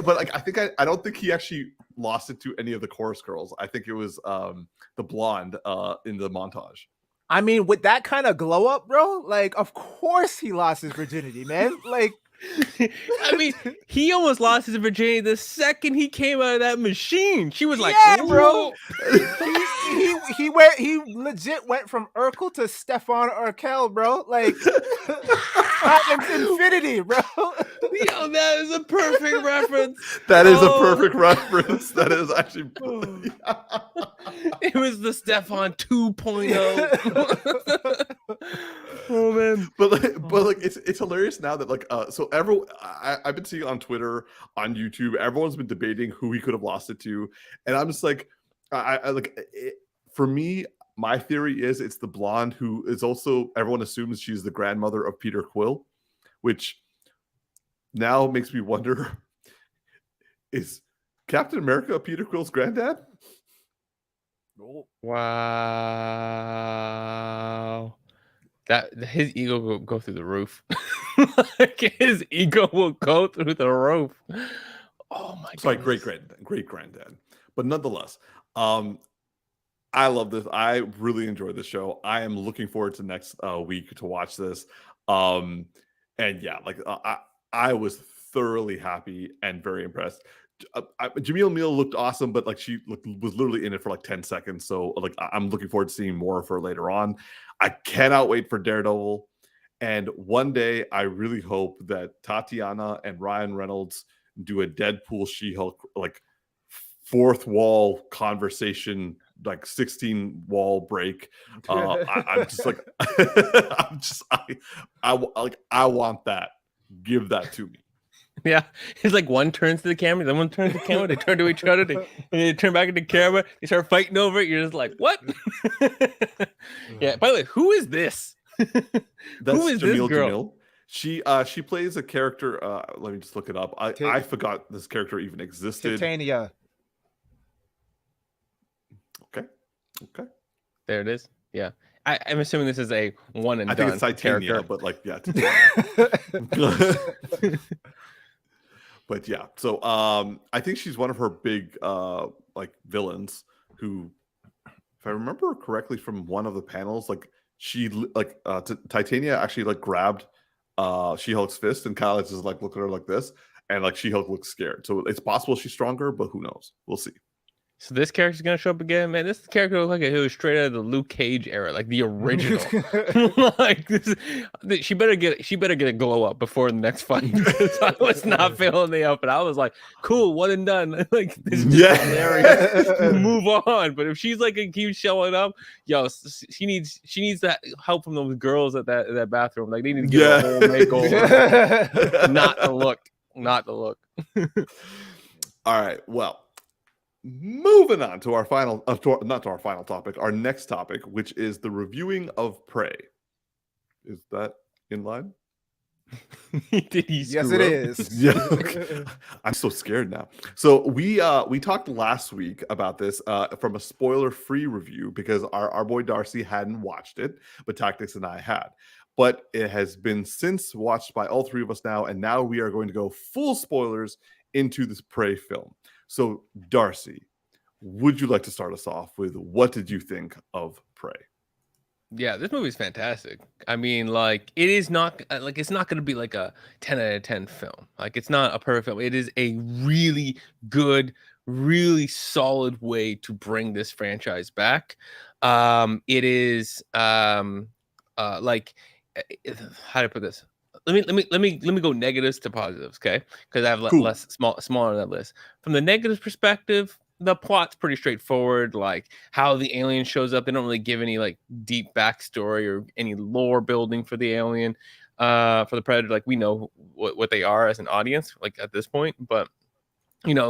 [SPEAKER 3] But like I don't think he actually lost it to any of the chorus girls. I think it was the blonde in the montage.
[SPEAKER 1] I mean, with that kind of glow up, bro, like of course he lost his virginity, man. Like
[SPEAKER 2] I mean, he almost lost his virginity the second he came out of that machine. She was like,
[SPEAKER 1] yeah, bro. He legit went from Urkel to Stefan Urkel, bro. Like infinity, bro.
[SPEAKER 2] Yo, that is a perfect reference.
[SPEAKER 3] That is a perfect reference. That is actually.
[SPEAKER 2] It was the Stefan 2.0. Oh man,
[SPEAKER 3] but it's hilarious now that so I've been seeing on Twitter, on YouTube, everyone's been debating who he could have lost it to, and I'm just like, for me, my theory is it's the blonde who is also, everyone assumes she's the grandmother of Peter Quill, which now makes me wonder, is Captain America Peter Quill's granddad?
[SPEAKER 2] Wow. That his ego will go through the roof. Like his ego will go through the roof. Oh my god.
[SPEAKER 3] Sorry, great granddad. But nonetheless, I love this. I really enjoyed the show. I am looking forward to next week to watch this. And yeah, I was thoroughly happy and very impressed. Jamil Meal looked awesome, but she was literally in it for 10 seconds. So I'm looking forward to seeing more of her later on. I cannot wait for Daredevil. And one day I really hope that Tatiana and Ryan Reynolds do a Deadpool She-Hulk fourth wall conversation, 16 wall break. I'm just I want that. Give that to me.
[SPEAKER 2] Yeah, it's one turns to the camera, then one turns to the camera, they turn to each other, they turn back into the camera, they start fighting over it. You're just like, what? Yeah. By the way, who is this?
[SPEAKER 3] That's
[SPEAKER 2] who is
[SPEAKER 3] Jamil
[SPEAKER 2] this girl?
[SPEAKER 3] Jamil. She plays a character. Let me just look it up. I forgot this character even existed.
[SPEAKER 1] Titania.
[SPEAKER 3] Okay.
[SPEAKER 2] There it is. Yeah. I'm assuming this is a one and done.
[SPEAKER 3] I think it's Titania,
[SPEAKER 2] character.
[SPEAKER 3] but Titania. But yeah, so I think she's one of her big villains who, if I remember correctly from one of the panels, Titania actually grabbed She-Hulk's fist and kind of just look at her like this, and She-Hulk looks scared. So it's possible she's stronger, but who knows? We'll see. So
[SPEAKER 2] this character's gonna show up again, man. This character looks like it was straight out of the Luke Cage era, the original. She better get a glow up before the next fight. I was not feeling the outfit. I was like, cool, one and done. This is hilarious. Move on. But if she's keeps showing up, yo, she needs that help from those girls at that bathroom. They need to give her a whole makeover. Not the look.
[SPEAKER 3] All right, well. Moving on to our final, not to our final topic, our next topic, which is the reviewing of Prey. Is that in line?
[SPEAKER 1] Yes, it is.
[SPEAKER 3] Yeah, I'm so scared now. So we talked last week about this from a spoiler-free review because our boy Darcy hadn't watched it, but Tactix and I had. But it has been since watched by all three of us now, and now we are going to go full spoilers into this Prey film. So, Darcy, would you like to start us off with what did you think of Prey?
[SPEAKER 2] Yeah, this movie is fantastic. I mean, it is not it's not going to be a 10 out of 10 film. It's not a perfect film. It is a really good, really solid way to bring this franchise back. It is how to put this. Let me go negatives to positives, okay? Because I have less smaller on that list. From the negatives perspective, the plot's pretty straightforward. How the alien shows up, they don't really give any deep backstory or any lore building for the alien, for the Predator. We know what they are as an audience, at this point. But there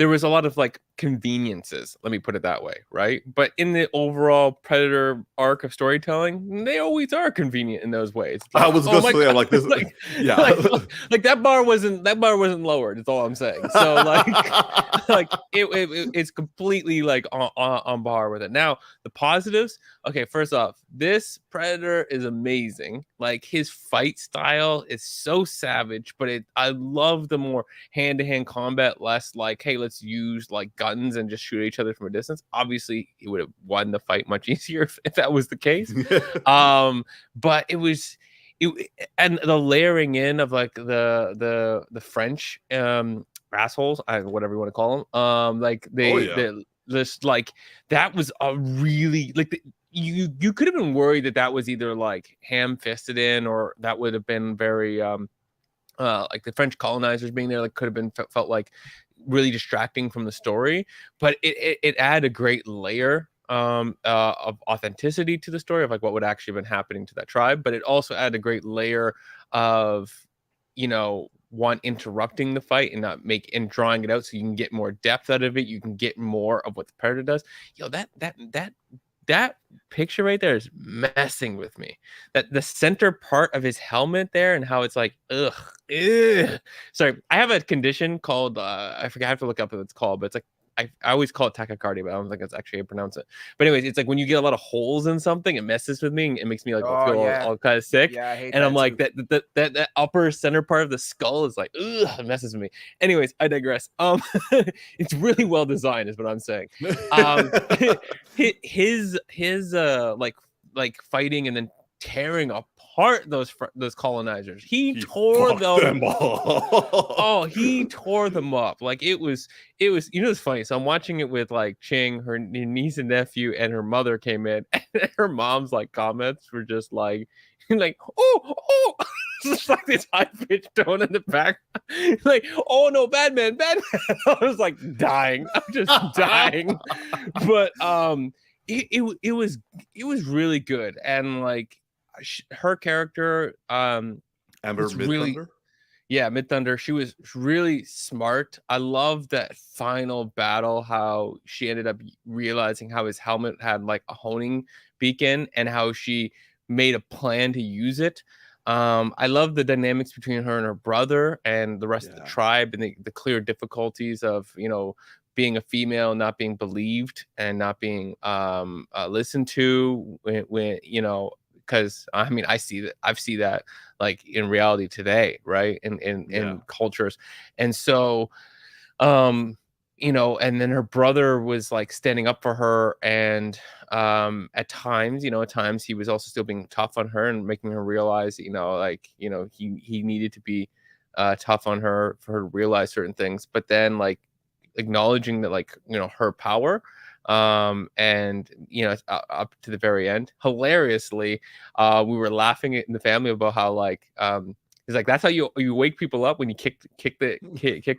[SPEAKER 2] was a lot of conveniences, let me put it that way, right? But in the overall Predator arc of storytelling, they always are convenient in those ways.
[SPEAKER 3] Like, I was going to say, I'm like this,
[SPEAKER 2] like that bar wasn't lowered. That's all I'm saying. So like it's completely like on par with it. Now the positives. Okay, first off, this Predator is amazing. Like his fight style is so savage, but I love the more hand-to-hand combat, less like, hey, let's use like guns and just shoot each other from a distance. Obviously, he would have won the fight much easier if that was the case. But and the layering in of like the French assholes, whatever you want to call them, like they just like that was a really like you could have been worried that was either like ham-fisted in, or that would have been very like the French colonizers being there, like could have been felt like really distracting from the story. But it added a great layer of authenticity to the story of like what would actually have been happening to that tribe. But it also added a great layer of, one, interrupting the fight and and drawing it out so you can get more depth out of it. You can get more of what the Predator does. That picture right there is messing with me. That the center part of his helmet there and how it's like, ugh. Sorry, I have a condition called I forget. I have to look up what it's called, but it's like I always call it tachycardia, but I don't think that's actually how you pronounce it. But anyways, it's like when you get a lot of holes in something, it messes with me. And it makes me like feel all kind of sick.
[SPEAKER 1] Yeah, I hate
[SPEAKER 2] and
[SPEAKER 1] that
[SPEAKER 2] I'm like
[SPEAKER 1] too.
[SPEAKER 2] that upper center part of the skull is like, ugh, it messes with me. Anyways, I digress. It's really well designed, is what I'm saying. His like fighting and then tearing apart those colonizers. He tore them all. He tore them up. Like it was it's funny. So I'm watching it with like Ching, her niece and nephew, and her mother came in, and her mom's like comments were just like oh just like this high-pitched tone in the back, like, oh no, bad man. I was like dying. I'm just dying. But it was really good. And like her character,
[SPEAKER 3] Amber Midthunder.
[SPEAKER 2] Midthunder. She was really smart. I love that final battle, how she ended up realizing how his helmet had like a honing beacon and how she made a plan to use it. I love the dynamics between her and her brother and the rest of the tribe, and the clear difficulties of, being a female, not being believed and not being listened to when because I've seen that like in reality today, right? In cultures. And so and then her brother was like standing up for her, and at times he was also still being tough on her and making her realize he needed to be tough on her for her to realize certain things, but then like acknowledging that her power, and up to the very end. Hilariously, we were laughing in the family about how he's like, that's how you wake people up, when you kick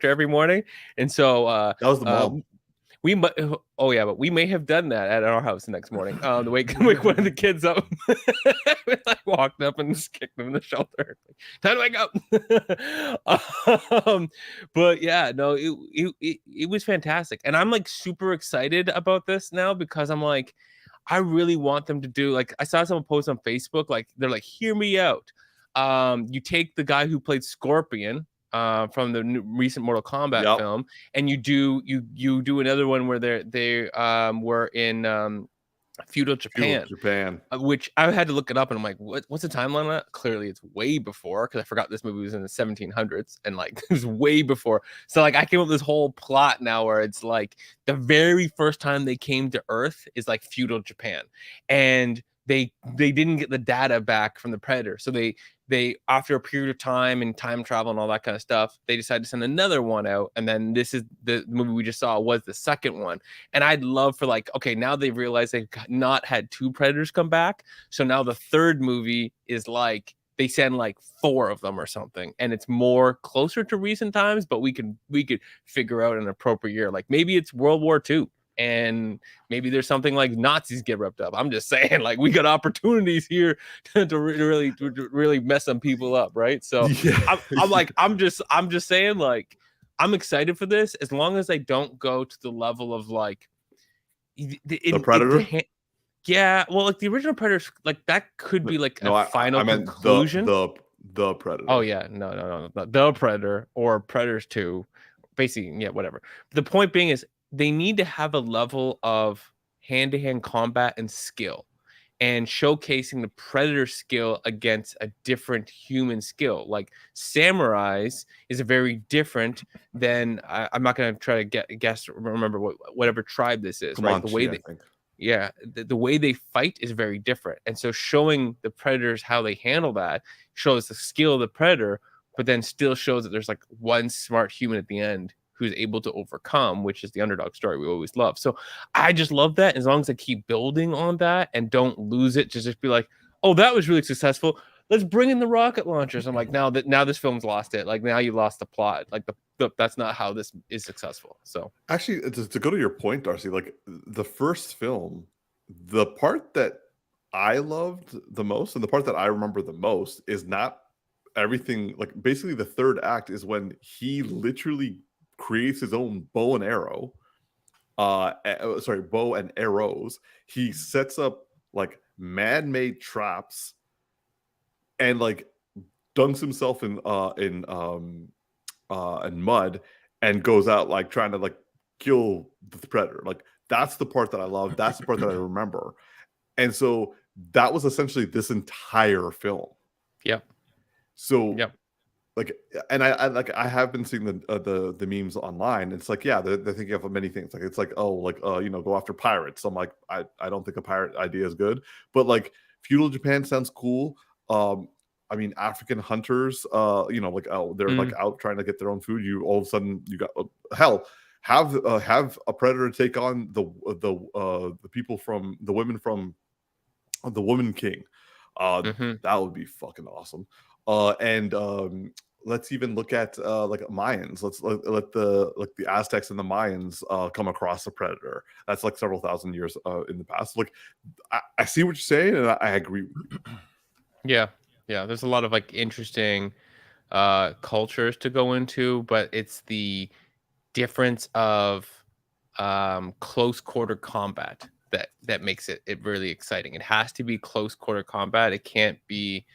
[SPEAKER 2] her every morning. And so
[SPEAKER 3] that was the mom.
[SPEAKER 2] But we may have done that at our house the next morning. To wake one of the kids up. I walked up and just kicked them in the shoulder. Time to wake up. But yeah, no, it was fantastic, and I'm like super excited about this now, because I'm like, I really want them to do, like, I saw someone post on Facebook, like they're like, hear me out. You take the guy who played Scorpion from the recent Mortal Kombat film, and you do another one where they were in feudal Japan, which I had to look it up, and I'm like, what's the timeline on that? Clearly it's way before, because I forgot this movie was in the 1700s, and like it was way before. So like I came up with this whole plot now where it's like the very first time they came to Earth is like feudal Japan, and they didn't get the data back from the Predator, so they after a period of time and time travel and all that kind of stuff, they decided to send another one out. And then this is the movie we just saw was the second one. And I'd love for okay, now they've realized they've not had two Predators come back. So now the third movie is like, they send like 4 of them or something. And it's more closer to recent times, but we could figure out an appropriate year. Like maybe it's World War II. And maybe there's something like Nazis get ripped up. I'm just saying, like, we got opportunities here to really mess some people up, right? So I'm just saying, like, I'm excited for this as long as I don't go to the level of like
[SPEAKER 3] the Predator.
[SPEAKER 2] Yeah, well, like the original Predator, like that could be like
[SPEAKER 3] no,
[SPEAKER 2] a final
[SPEAKER 3] I meant
[SPEAKER 2] conclusion.
[SPEAKER 3] The Predator.
[SPEAKER 2] Oh yeah, no, the Predator or Predators 2, basically, yeah, whatever. The point being is they need to have a level of hand-to-hand combat and skill, and showcasing the Predator skill against a different human skill. Like samurais is a very different than I'm not gonna try to guess remember whatever tribe this is, right? The way
[SPEAKER 3] I think.
[SPEAKER 2] Yeah, the way they fight is very different. And so showing the Predators how they handle that shows the skill of the Predator, but then still shows that there's like one smart human at the end who's able to overcome, which is the underdog story we always love. So I just love that. As long as I keep building on that and don't lose it to just be like, oh, that was really successful. Let's bring in the rocket launchers. I'm like, now this film's lost it. Like now you lost the plot. Like that's not how this is successful. So
[SPEAKER 3] actually, to go to your point, Darcy, like the first film, the part that I loved the most and the part that I remember the most is not everything. Like basically the third act is when he literally creates his own bow and arrow. Bow and arrows. He sets up like man-made traps and like dunks himself in mud and goes out like trying to like kill the Predator. Like that's the part that I love. That's the part that I remember. And so that was essentially this entire film.
[SPEAKER 2] Yep.
[SPEAKER 3] So like, and I have been seeing the memes online. It's like, yeah, they're thinking of many things. Like it's like, oh, like go after pirates. I'm like, I don't think a pirate idea is good, but like feudal Japan sounds cool. I mean, African hunters, they're like out trying to get their own food. You all of a sudden you got have a Predator take on the people from the women from the Woman King. That would be fucking awesome. Let's even look at like Mayans. Let's let the Aztecs and the Mayans come across the Predator. That's like several thousand years in the past. Like I see what you're saying, and I agree with you.
[SPEAKER 2] Yeah. There's a lot of like interesting cultures to go into, but it's the difference of close quarter combat that makes it really exciting. It has to be close quarter combat. It can't be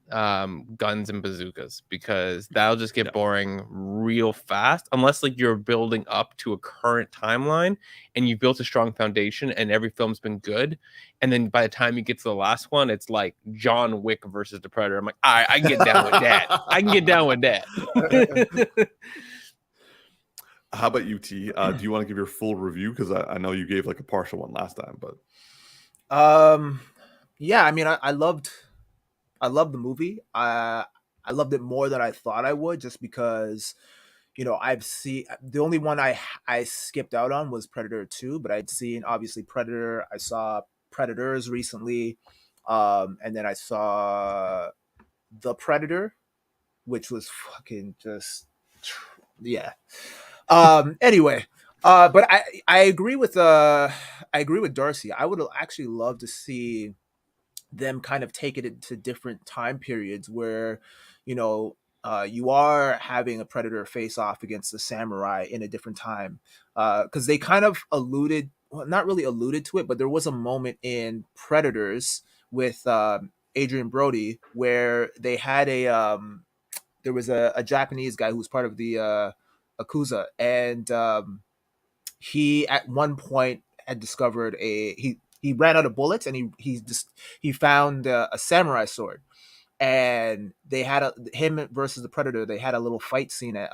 [SPEAKER 2] guns and bazookas, because that'll just get boring real fast unless like you're building up to a current timeline and you've built a strong foundation and every film's been good, and then by the time you get to the last one it's like John Wick versus the Predator. I'm like, all right, I can get down with that. I can get down with that.
[SPEAKER 3] How about you, T? Do you want to give your full review? Because I know you gave like a partial one last time, but
[SPEAKER 1] yeah, I mean, I loved the movie. I loved it more than I thought I would, just because, I've seen the only one I skipped out on was Predator 2, but I'd seen obviously Predator. I saw Predators recently, and then I saw The Predator, which was fucking just anyway. But I agree with Darcy. I would actually love to see them kind of take it into different time periods where, you are having a Predator face off against the samurai in a different time. Because they kind of not really alluded to it, but there was a moment in Predators with Adrian Brody where they had there was a Japanese guy who was part of the Yakuza, and he at one point had discovered he ran out of bullets, and he found a samurai sword, and they had him versus the Predator. They had a little fight scene at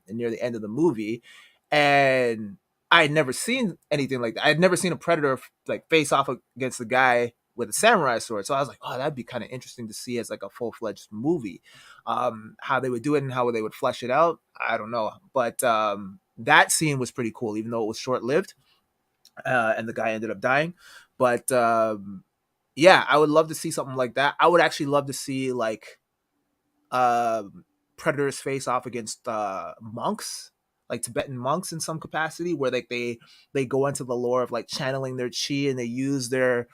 [SPEAKER 1] near the end of the movie, and I had never seen anything like that. I had never seen a Predator like face off against a guy with a samurai sword. So I was like, oh, that'd be kind of interesting to see as like a full-fledged movie. How they would do it and how they would flesh it out, I don't know. But that scene was pretty cool, even though it was short-lived, and the guy ended up dying. But yeah, I would love to see something like that. I would actually love to see like Predators face off against monks, like Tibetan monks in some capacity, where like they go into the lore of like channeling their chi, and they use their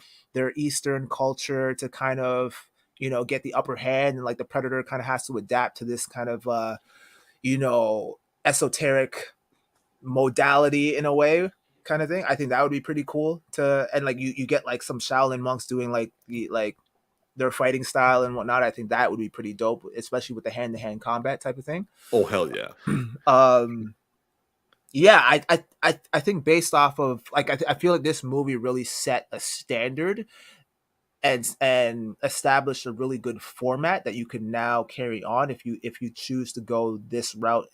[SPEAKER 1] Eastern culture to kind of, get the upper hand, and like the Predator kind of has to adapt to this kind of esoteric modality in a way, kind of thing. I think that would be pretty cool and like you get like some Shaolin monks doing like their fighting style and whatnot. I think that would be pretty dope, especially with the hand-to-hand combat type of thing.
[SPEAKER 3] Oh hell yeah.
[SPEAKER 1] Yeah, I think based off of like I feel like this movie really set a standard and established a really good format that you can now carry on if you choose to go this route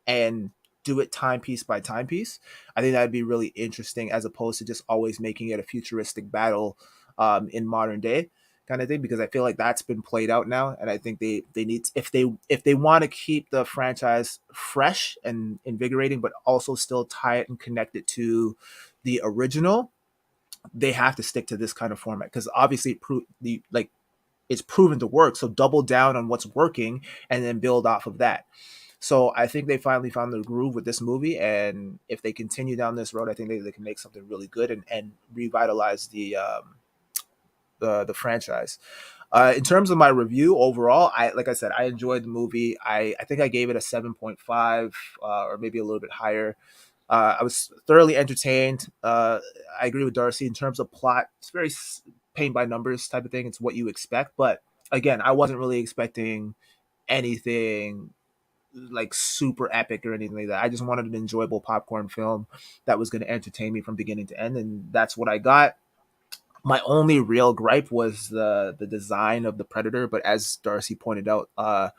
[SPEAKER 1] and do it timepiece by timepiece. I think that'd be really interesting as opposed to just always making it a futuristic battle in modern day kind of thing, because I feel like that's been played out now, and I think they need, if they want to keep the franchise fresh and invigorating but also still tie it and connect it to the original, they have to stick to this kind of format, because obviously it's proven to work. So double down on what's working and then build off of that. So I think they finally found their groove with this movie, and if they continue down this road, I think they can make something really good and revitalize the franchise. In terms of my review overall, like I said, I enjoyed the movie. I think I gave it a 7.5 or maybe a little bit higher. I was thoroughly entertained. I agree with Darcy in terms of plot. It's very paint by numbers type of thing. It's what you expect. But again, I wasn't really expecting anything like super epic or anything like that. I just wanted an enjoyable popcorn film that was going to entertain me from beginning to end. And that's what I got. My only real gripe was the design of the Predator. But as Darcy pointed out, I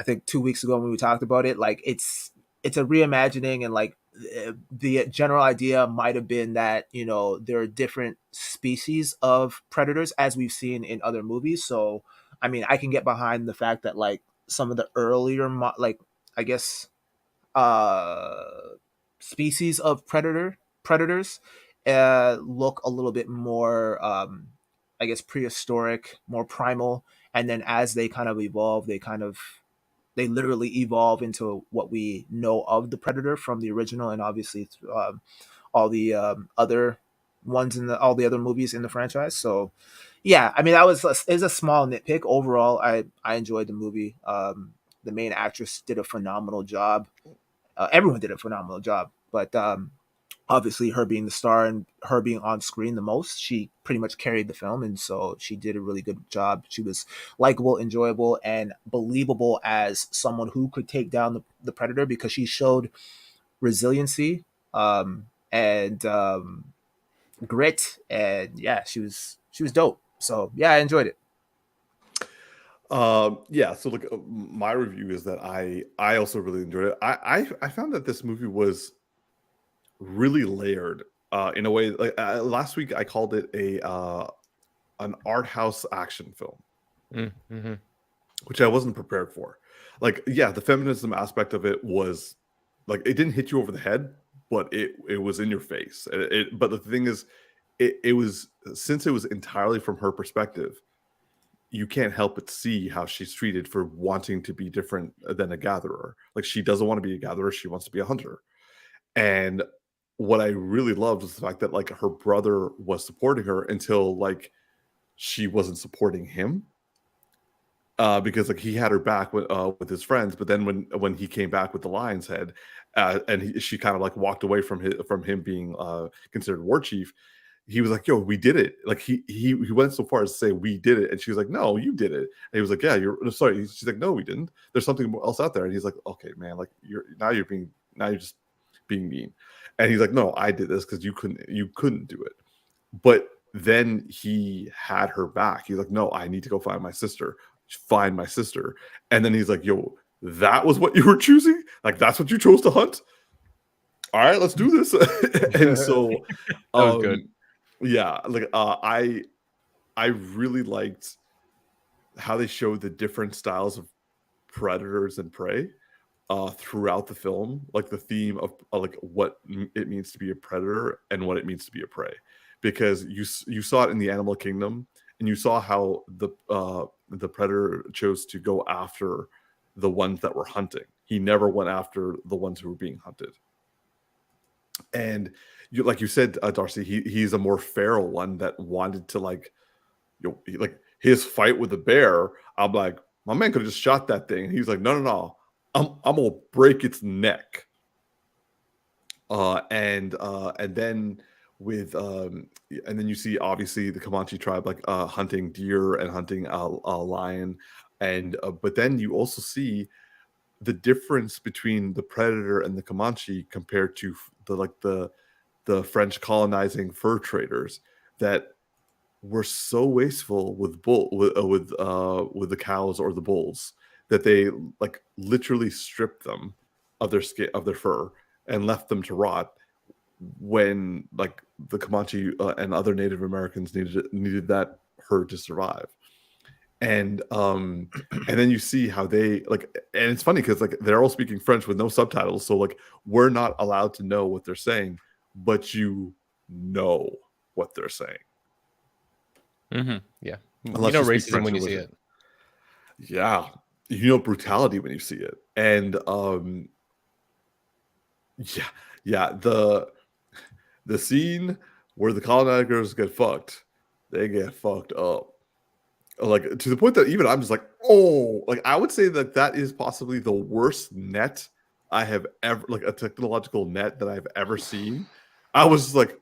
[SPEAKER 1] think 2 weeks ago when we talked about it, like it's a reimagining, and like the general idea might have been that, you know, there are different species of predators as we've seen in other movies. So, I mean, I can get behind the fact that like some of the earlier, like I guess, species of predators look a little bit more, I guess, prehistoric, more primal, and then as they kind of evolve, they literally evolve into what we know of the Predator from the original, and obviously all the other ones in all the other movies in the franchise. So, yeah, I mean, is a small nitpick. Overall, I enjoyed the movie. The main actress did a phenomenal job. Everyone did a phenomenal job, but obviously her being the star and her being on screen the most, she pretty much carried the film, and so she did a really good job. She was likable, enjoyable, and believable as someone who could take down the Predator, because she showed resiliency and grit, and yeah, she was dope. So yeah, I enjoyed it.
[SPEAKER 3] Yeah, so look, my review is that I also really enjoyed it. I found that this movie was really layered in a way. Like last week I called it an art house action film,
[SPEAKER 2] mm-hmm.
[SPEAKER 3] which I wasn't prepared for. Like, yeah, the feminism aspect of it was like, it didn't hit you over the head, but it was in your face. But the thing is, it was, since it was entirely from her perspective, you can't help but see how she's treated for wanting to be different than a gatherer. Like, she doesn't want to be a gatherer, she wants to be a hunter. And what I really loved was the fact that like her brother was supporting her until like she wasn't supporting him, because like he had her back with his friends, but then when he came back with the lion's head, and she kind of like walked away from him being considered war chief, he was like, "Yo, we did it!" Like he went so far as to say, "We did it," and she was like, "No, you did it." And he was like, "Yeah, you're sorry." She's like, "No, we didn't. There's something else out there." And he's like, "Okay, man, like you're just being mean." And he's like, "No, I did this because you couldn't do it." But then he had her back. He's like, "No, I need to go find my sister." And then he's like, "Yo, that was what you were choosing? Like that's what you chose to hunt? All right, let's do this." And so
[SPEAKER 2] that was good.
[SPEAKER 3] Yeah, like I really liked how they showed the different styles of predators and prey throughout the film, like the theme of like what it means to be a predator and what it means to be a prey, because you saw it in the animal kingdom, and you saw how the predator chose to go after the ones that were hunting. He never went after the ones who were being hunted. And like you said, Darcy, he's a more feral one that wanted to like his fight with the bear. I'm like, my man could have just shot that thing. He's like, no. I'm gonna break its neck. And then and then you see obviously the Comanche tribe like hunting deer and hunting a lion, and but then you also see the difference between the predator and the Comanche compared to the French colonizing fur traders that were so wasteful with the cows or the bulls that they like literally stripped them of their skin, of their fur, and left them to rot when like the Comanche and other Native Americans needed that herd to survive. And then you see how they like, and it's funny because like they're all speaking French with no subtitles, so like we're not allowed to know what they're saying, but you know what they're saying.
[SPEAKER 2] Mm-hmm. Yeah,
[SPEAKER 3] Unless
[SPEAKER 2] you know
[SPEAKER 3] you speak
[SPEAKER 2] racism
[SPEAKER 3] French
[SPEAKER 2] when you
[SPEAKER 3] with
[SPEAKER 2] see
[SPEAKER 3] it.
[SPEAKER 2] it.
[SPEAKER 3] Yeah, you know brutality when you see it, and yeah, the scene where the colonizers get fucked, they get fucked up. Like to the point that even I'm just like, oh, like I would say that is possibly the worst net I have ever, like a technological net that I've ever seen. I was just like,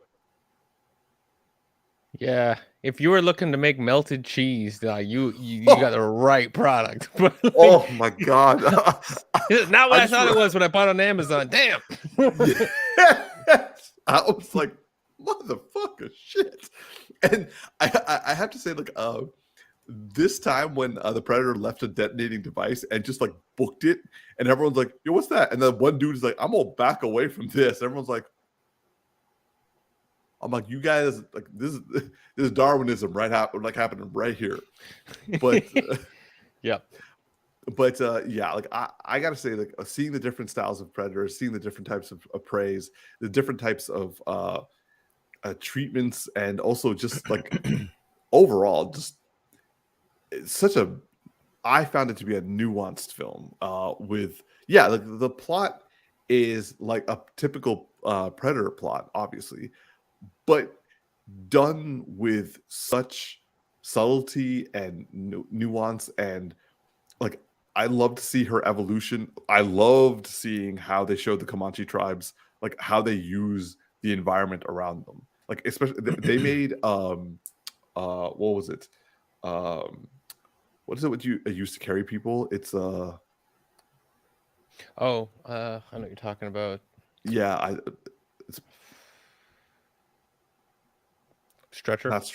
[SPEAKER 2] yeah, if you were looking to make melted cheese, you got the right product. But like,
[SPEAKER 3] oh my god,
[SPEAKER 2] it's not what I thought it was when I bought it on Amazon. Damn.
[SPEAKER 3] I was like, motherfucker, shit. And I have to say, like, this time when the Predator left a detonating device and just like booked it, and everyone's like, yo, what's that? And then one dude is like, I'm gonna back away from this. Everyone's like, I'm like, you guys, like, this is Darwinism happening right here. But
[SPEAKER 2] yeah.
[SPEAKER 3] But yeah, like I gotta say, like seeing the different styles of predators, seeing the different types of prey, the different types of treatments, and also just like overall, just I found it to be a nuanced film. With like the plot is like a typical Predator plot, obviously, but done with such subtlety and nuance, and like I loved to see her evolution. I loved seeing how they showed the Comanche tribes, like how they use the environment around them. Like especially they made what was it? What is it? What you used to carry people? It's
[SPEAKER 2] I know what you're talking about.
[SPEAKER 3] Yeah, it's
[SPEAKER 2] stretcher.
[SPEAKER 3] Not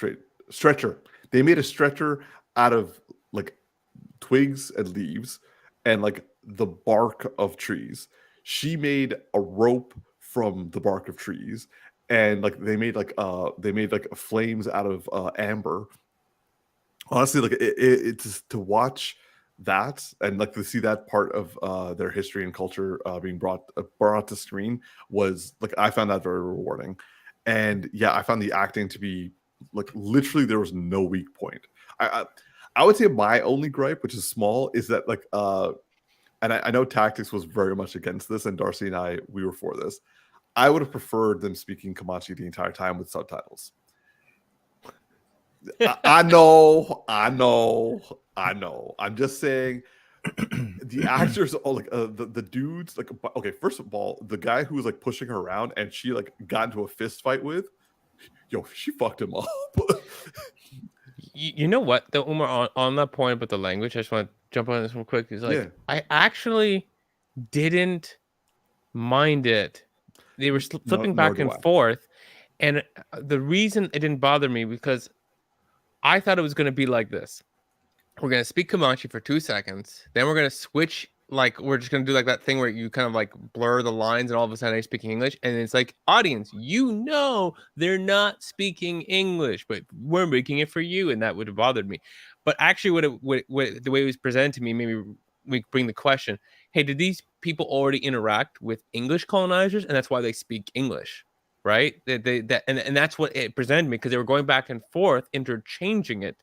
[SPEAKER 3] stretcher. They made a stretcher out of like twigs and leaves and like the bark of trees. She made a rope from the bark of trees, and like they made like flames out of amber. Honestly, like it's to watch that and like to see that part of their history and culture being brought to screen was like I found that very rewarding. And yeah, I found the acting to be like literally there was no weak point. I would say my only gripe, which is small, is that like and I know Tactix was very much against this, and Darcy and we were for this. I would have preferred them speaking Comanche the entire time with subtitles. I know. I'm just saying the actors are like the dudes like okay, first of all, the guy who was like pushing her around and she like got into a fist fight with, she fucked him up.
[SPEAKER 2] You know what? The Umar on that point about the language, I just want to jump on this real quick. Is like I actually didn't mind it. They were flipping back and forth, and the reason it didn't bother me because I thought it was going to be like this. We're going to speak Comanche for 2 seconds. Then we're going to switch. Like, we're just going to do like that thing where you kind of like blur the lines and all of a sudden I'm speaking English. And it's like, audience, they're not speaking English, but we're making it for you. And that would have bothered me. But actually, the way it was presented to me, maybe we bring the question, hey, did these people already interact with English colonizers? And that's why they speak English. Right? And that's what it presented me because they were going back and forth, interchanging it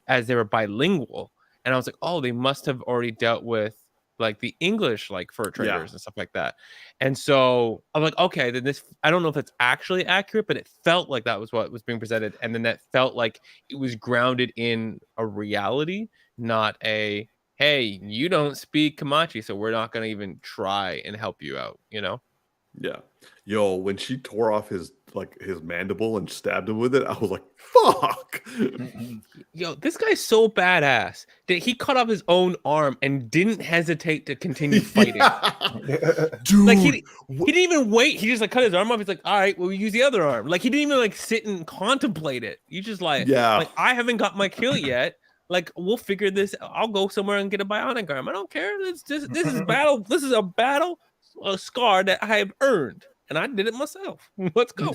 [SPEAKER 2] as they were bilingual. And I was like, oh, they must have already dealt with like the English, like fur traders and stuff like that. And so I'm like, okay, then I don't know if it's actually accurate, but it felt like that was what was being presented. And then that felt like it was grounded in a reality, not a hey, you don't speak Comanche, so we're not gonna even try and help you out,
[SPEAKER 3] Yeah. Yo, when she tore off his mandible and stabbed him with it, I was like, fuck.
[SPEAKER 2] Yo, this guy's so badass that he cut off his own arm and didn't hesitate to continue fighting.
[SPEAKER 3] Dude,
[SPEAKER 2] like he didn't even wait. He just like cut his arm off. He's like, all right, well, we use the other arm. Like he didn't even like sit and contemplate it. You just like I haven't got my kill yet. Like we'll figure this. I'll go somewhere and get a bionic arm. I don't care. This is battle. This is a battle, a scar that I have earned. And I did it myself. Let's go,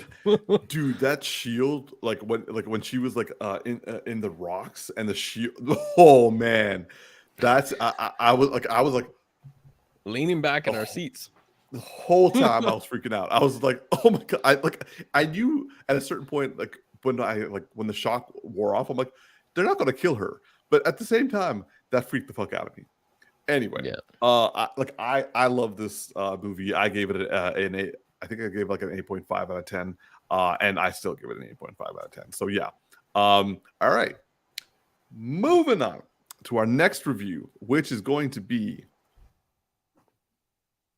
[SPEAKER 3] dude. That shield, like when she was like in the rocks and the shield. Oh man, that's I was like
[SPEAKER 2] leaning back in our seats
[SPEAKER 3] the whole time. I was freaking out. I was like, oh my god! I knew at a certain point, like when the shock wore off, I'm like, they're not gonna kill her. But at the same time, that freaked the fuck out of me. Anyway, I love this movie. I gave it I think I gave like an 8.5 out of 10, and I still give it an 8.5 out of 10. So yeah. All right. Moving on to our next review, which is going to be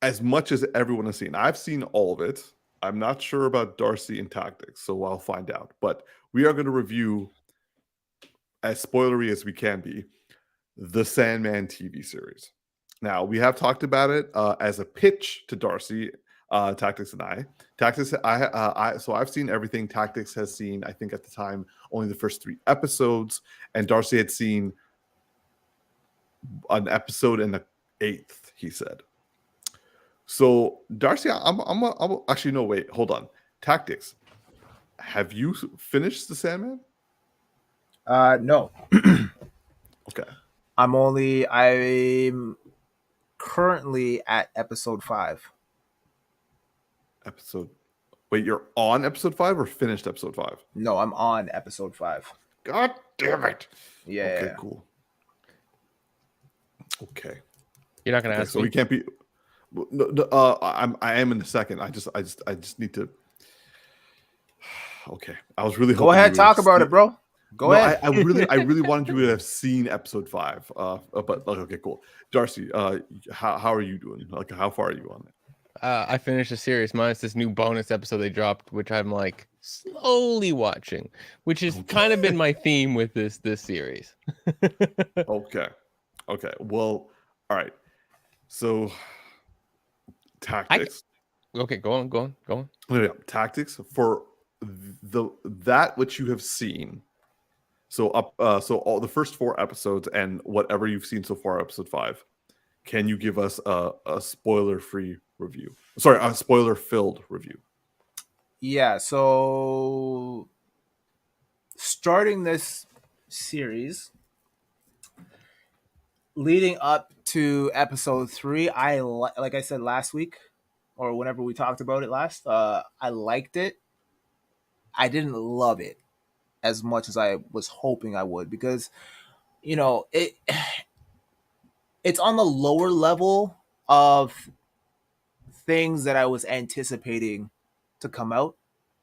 [SPEAKER 3] as much as everyone has seen. I've seen all of it. I'm not sure about Darcy and Tactix, so I'll find out. But we are going to review, as spoilery as we can be, the Sandman TV series. Now, we have talked about it as a pitch to Darcy, Tactix and I. Tactix, so I've seen everything. Tactix has seen, I think at the time, only the first 3 episodes, and Darcy had seen an episode and the 8th, he said. So, Darcy, I'm actually, no, wait, hold on. Tactix, have you finished The Sandman?
[SPEAKER 1] No.
[SPEAKER 3] Okay.
[SPEAKER 1] I'm currently at episode 5.
[SPEAKER 3] Wait, you're on episode 5 or finished episode 5?
[SPEAKER 1] No, I'm on episode 5.
[SPEAKER 3] God damn it.
[SPEAKER 1] Yeah.
[SPEAKER 3] Okay, cool. Okay.
[SPEAKER 2] You're not gonna ask
[SPEAKER 3] so
[SPEAKER 2] me.
[SPEAKER 3] We can't be. No, I am in a second. I just need to. Okay, I was really hoping.
[SPEAKER 1] Go ahead, talk about it, bro. Go ahead.
[SPEAKER 3] I really wanted you to have seen episode 5. But okay, cool. Darcy, how are you doing? Like, how far are you on it?
[SPEAKER 2] I finished the series minus this new bonus episode they dropped, which I'm like slowly watching, which has kind of been my theme with this series.
[SPEAKER 3] Okay. Well, all right. So, Tactix.
[SPEAKER 2] Okay, go on.
[SPEAKER 3] Yeah, Tactix for that which you have seen. So all the first 4 episodes and whatever you've seen so far, episode 5. Can you give us a spoiler-free review? Sorry, a spoiler-filled review.
[SPEAKER 1] Yeah, so starting this series, leading up to episode 3, like I said last week, or whenever we talked about it last, I liked it. I didn't love it as much as I was hoping I would, because it's on the lower level of things that I was anticipating to come out,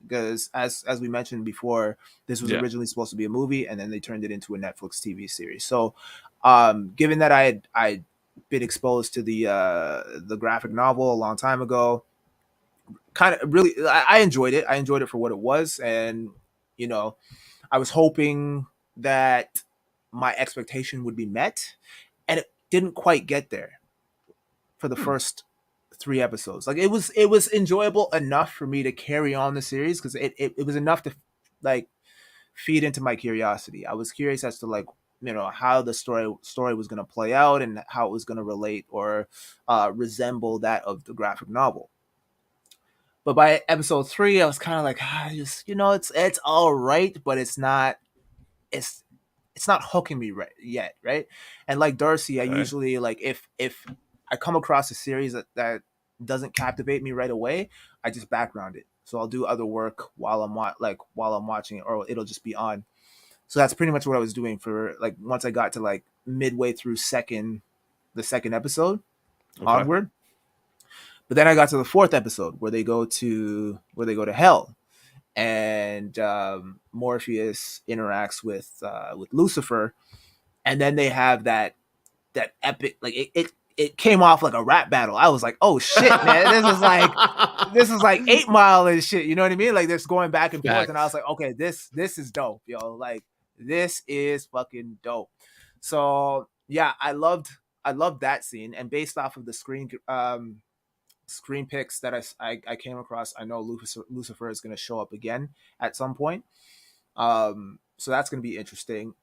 [SPEAKER 1] because as we mentioned before, this was originally supposed to be a movie, and then they turned it into a Netflix TV series. So given that I'd been exposed to the graphic novel a long time ago, kind of really I enjoyed it. I enjoyed it for what it was, and I was hoping that my expectation would be met, and it didn't quite get there for the first 3 episodes. Like it was enjoyable enough for me to carry on the series, because it was enough to like feed into my curiosity. I was curious as to like how the story was going to play out and how it was going to relate or resemble that of the graphic novel. But by episode 3, I was kind of like, it's all right, but it's not hooking me yet, right? And like Darcy, I usually like if I come across a series that doesn't captivate me right away, I just background it. So I'll do other work while I'm watching it, or it'll just be on. So that's pretty much what I was doing for like once I got to like midway through the second episode onward. But then I got to the 4th episode where they go to hell, and Morpheus interacts with Lucifer, and then they have that that epic, like it came off like a rap battle. I was like, oh shit, man, this is like 8 Mile and shit. You know what I mean? Like this going back and forth, and I was like, okay, this is dope, yo. Like this is fucking dope. So yeah, I loved that scene, and based off of the screen pics that I came across, I know Lucifer is going to show up again at some point. So that's going to be interesting.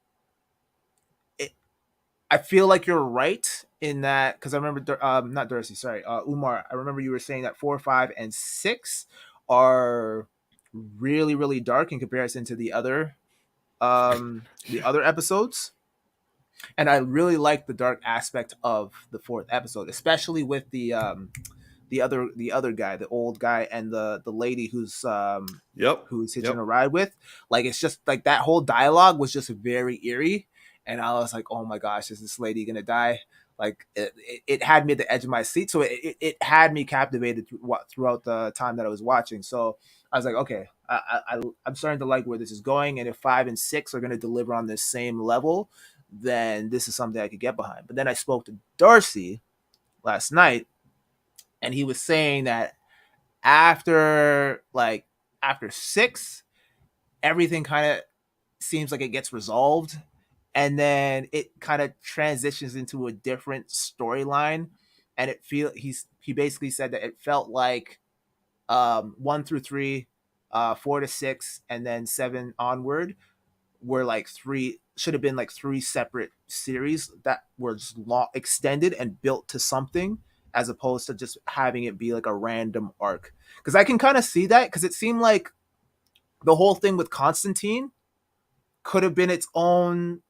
[SPEAKER 1] I feel like you're right in that, because I remember not Darcy, sorry, Umar. I remember you were saying that 4, 5, and 6 are really, really dark in comparison to the other episodes. And I really like the dark aspect of the 4th episode, especially with the other guy, the old guy, and the lady who's hitching a ride with. Like it's just like that whole dialogue was just very eerie, and I was like, oh my gosh, is this lady gonna die? Like it had me at the edge of my seat, so it had me captivated throughout the time that I was watching. So I was like, okay, I'm starting to like where this is going, and if 5 and 6 are gonna deliver on this same level, then this is something I could get behind. But then I spoke to Darcy last night, and he was saying that after 6, everything kind of seems like it gets resolved, and then it kind of transitions into a different storyline. And he basically said that it felt like 1 through 3, 4 to 6, and then 7 onward were like should have been like 3 separate series that were extended and built to something, as opposed to just having it be like a random arc. Because I can kind of see that, because it seemed like the whole thing with Constantine could have been its own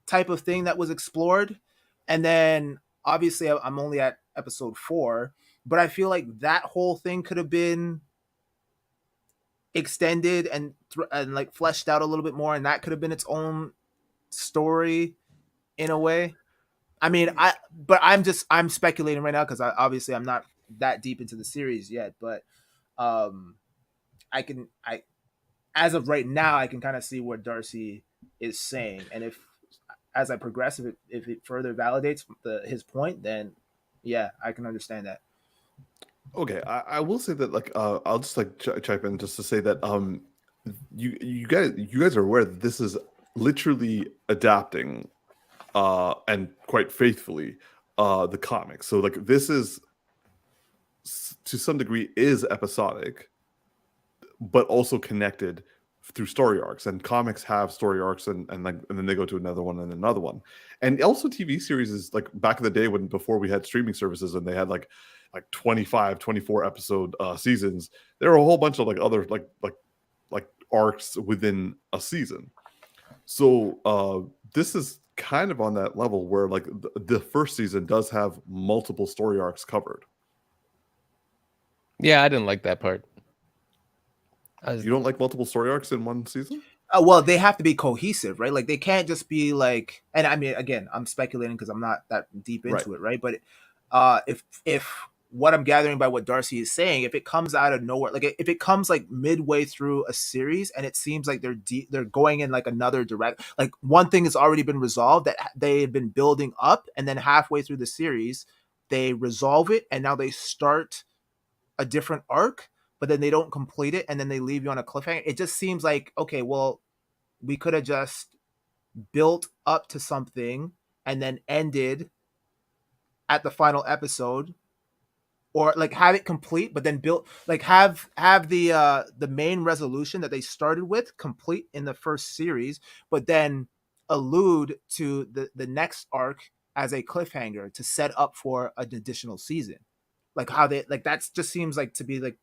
[SPEAKER 1] type of thing that was explored. And then obviously I'm only at episode 4, but I feel like that whole thing could have been extended and like fleshed out a little bit more, and that could have been its own story in a way. I mean, I'm speculating right now, because obviously I'm not that deep into the series yet, but I as of right now I can kind of see what Darcy is saying, and if as I progress, if it further validates his point, then yeah, I can understand that.
[SPEAKER 3] Okay, I will say that, like, I'll just like chime in just to say that you guys are aware that this is literally adapting and quite faithfully the comics. So like this is to some degree is episodic, but also connected through story arcs. And comics have story arcs, and then they go to another one and another one. And also TV series is like back in the day before we had streaming services and they had like 25, 24 episode seasons. There are a whole bunch of like other like arcs within a season. So this is kind of on that level where like the first season does have multiple story arcs covered.
[SPEAKER 2] Yeah, I didn't like that part.
[SPEAKER 3] You don't like multiple story arcs in one season?
[SPEAKER 1] Well, they have to be cohesive, right? Like they can't just be like, and I mean, again, I'm speculating because I'm not that deep into it, right? But if what I'm gathering by what Darcy is saying, if it comes out of nowhere, like if it comes like midway through a series and it seems like they're going in like another direct, like one thing has already been resolved that they had been building up, and then halfway through the series they resolve it, and now they start a different arc, but then they don't complete it, and then they leave you on a cliffhanger. It just seems like, okay, well, we could have just built up to something and then ended at the final episode, or like have it complete, but then build, like have the main resolution that they started with complete in the first series, but then allude to the next arc as a cliffhanger to set up for an additional season. Like how they, like that's just seems like to be like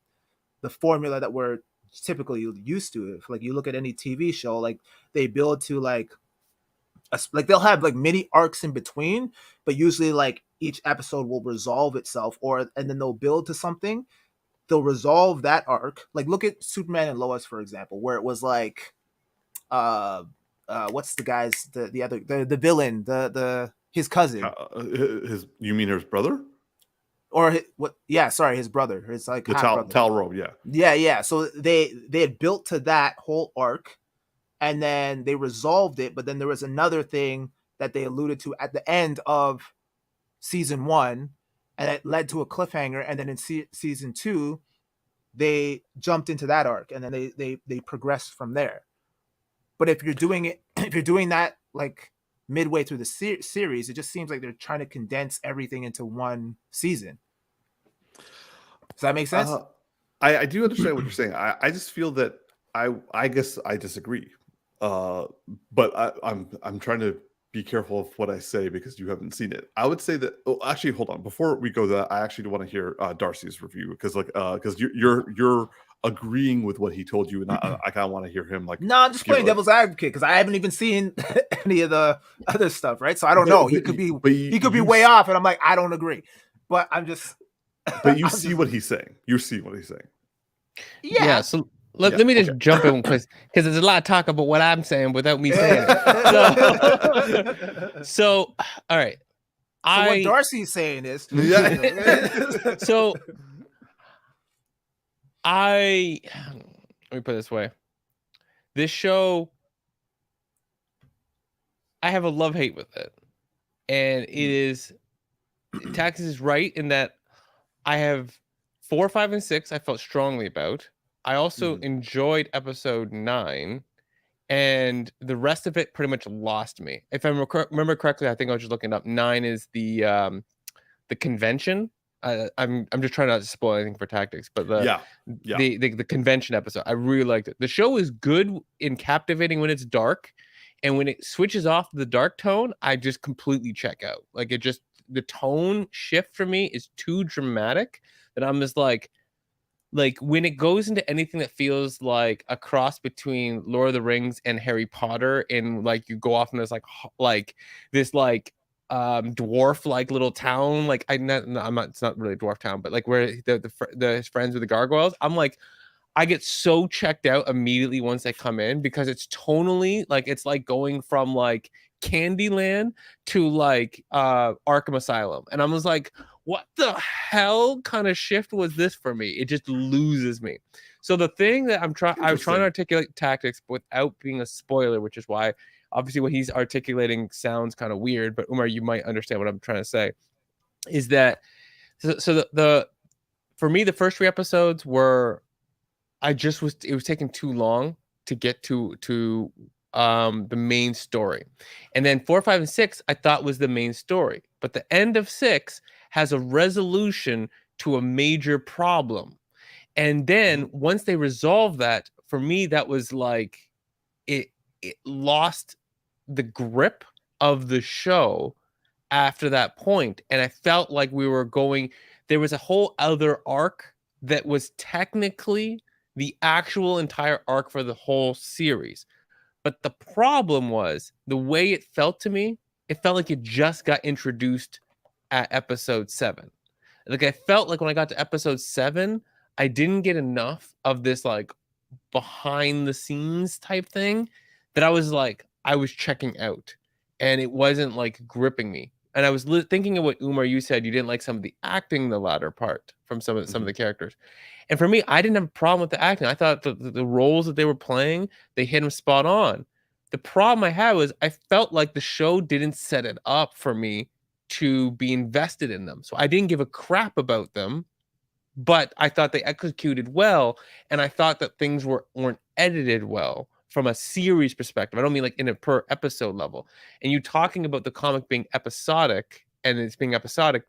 [SPEAKER 1] the formula that we're typically used to. If like you look at any TV show, like they build to like they'll have like mini arcs in between, but usually like each episode will resolve itself, and then they'll build to something. They'll resolve that arc. Like look at Superman and Lois, for example, where it was like what's the guy's the villain, his cousin,
[SPEAKER 3] you mean his brother?
[SPEAKER 1] Or what? Yeah, sorry, his brother. It's like
[SPEAKER 3] Talro, yeah.
[SPEAKER 1] Yeah. So they had built to that whole arc, and then they resolved it. But then there was another thing that they alluded to at the end of season 1, and it led to a cliffhanger. And then in season 2, they jumped into that arc, and then they progressed from there. But if you're doing that like midway through the series, it just seems like they're trying to condense everything into one season. Does that make sense?
[SPEAKER 3] I do understand what you're saying. I just feel that I guess I disagree. But I'm trying to be careful of what I say because you haven't seen it. I would say that. Oh, actually, hold on. Before we go to that, I actually want to hear Darcy's review because you're agreeing with what he told you, and I kind of want to hear him like.
[SPEAKER 1] No, I'm just playing devil's advocate because I haven't even seen any of the other stuff, right? So I don't know. He could be way off, and I'm like, I don't agree. But I'm just.
[SPEAKER 3] But you see what he's saying. You see what he's saying.
[SPEAKER 2] Yeah. So let me just jump in because there's a lot of talk about what I'm saying without me saying it. So all right.
[SPEAKER 1] So what Darcy's saying is.
[SPEAKER 2] So let me put it this way. This show, I have a love-hate with it. And it is, Tactix is right in that I have 4, 5, and 6 I felt strongly about. I also enjoyed episode 9, and the rest of it pretty much lost me. If I remember correctly, I think I was just looking up. 9 is the convention. I'm just trying not to spoil anything for Tactix, but the convention episode, I really liked it. The show is good and captivating when it's dark, and when it switches off the dark tone, I just completely check out. Like the tone shift for me is too dramatic that I'm just like when it goes into anything that feels like a cross between Lord of the Rings and Harry Potter, and like you go off in this this dwarf like little town, like it's not really a dwarf town, but like where the friends with the gargoyles, I'm like, I get so checked out immediately once they come in because it's tonally like it's like going from like Candyland to like Arkham Asylum, and I was like, what the hell kind of shift was this for me? It just loses me. So the thing that I'm trying to articulate Tactix without being a spoiler, which is why obviously what he's articulating sounds kind of weird, but Umar, you might understand what I'm trying to say, is that the for me the first 3 episodes were it was taking too long to get to the main story. And then 4, 5, and 6 I thought was the main story, but the end of 6 has a resolution to a major problem. And then once they resolve that, for me that was like it lost the grip of the show after that point, and I felt like there was a whole other arc that was technically the actual entire arc for the whole series. But the problem was the way it felt to me, it felt like it just got introduced at episode 7. Like I felt like when I got to episode 7, I didn't get enough of this like behind the scenes type thing that I was checking out, and it wasn't like gripping me. And I was thinking of what Umar, you said you didn't like some of the acting, the latter part from some of the characters. And for me, I didn't have a problem with the acting. I thought the roles that they were playing, they hit them spot on. The problem I had was I felt like the show didn't set it up for me to be invested in them. So I didn't give a crap about them, but I thought they executed well, and I thought that things weren't edited well from a series perspective. I don't mean like in a per episode level. And you talking about the comic being episodic and it's being episodic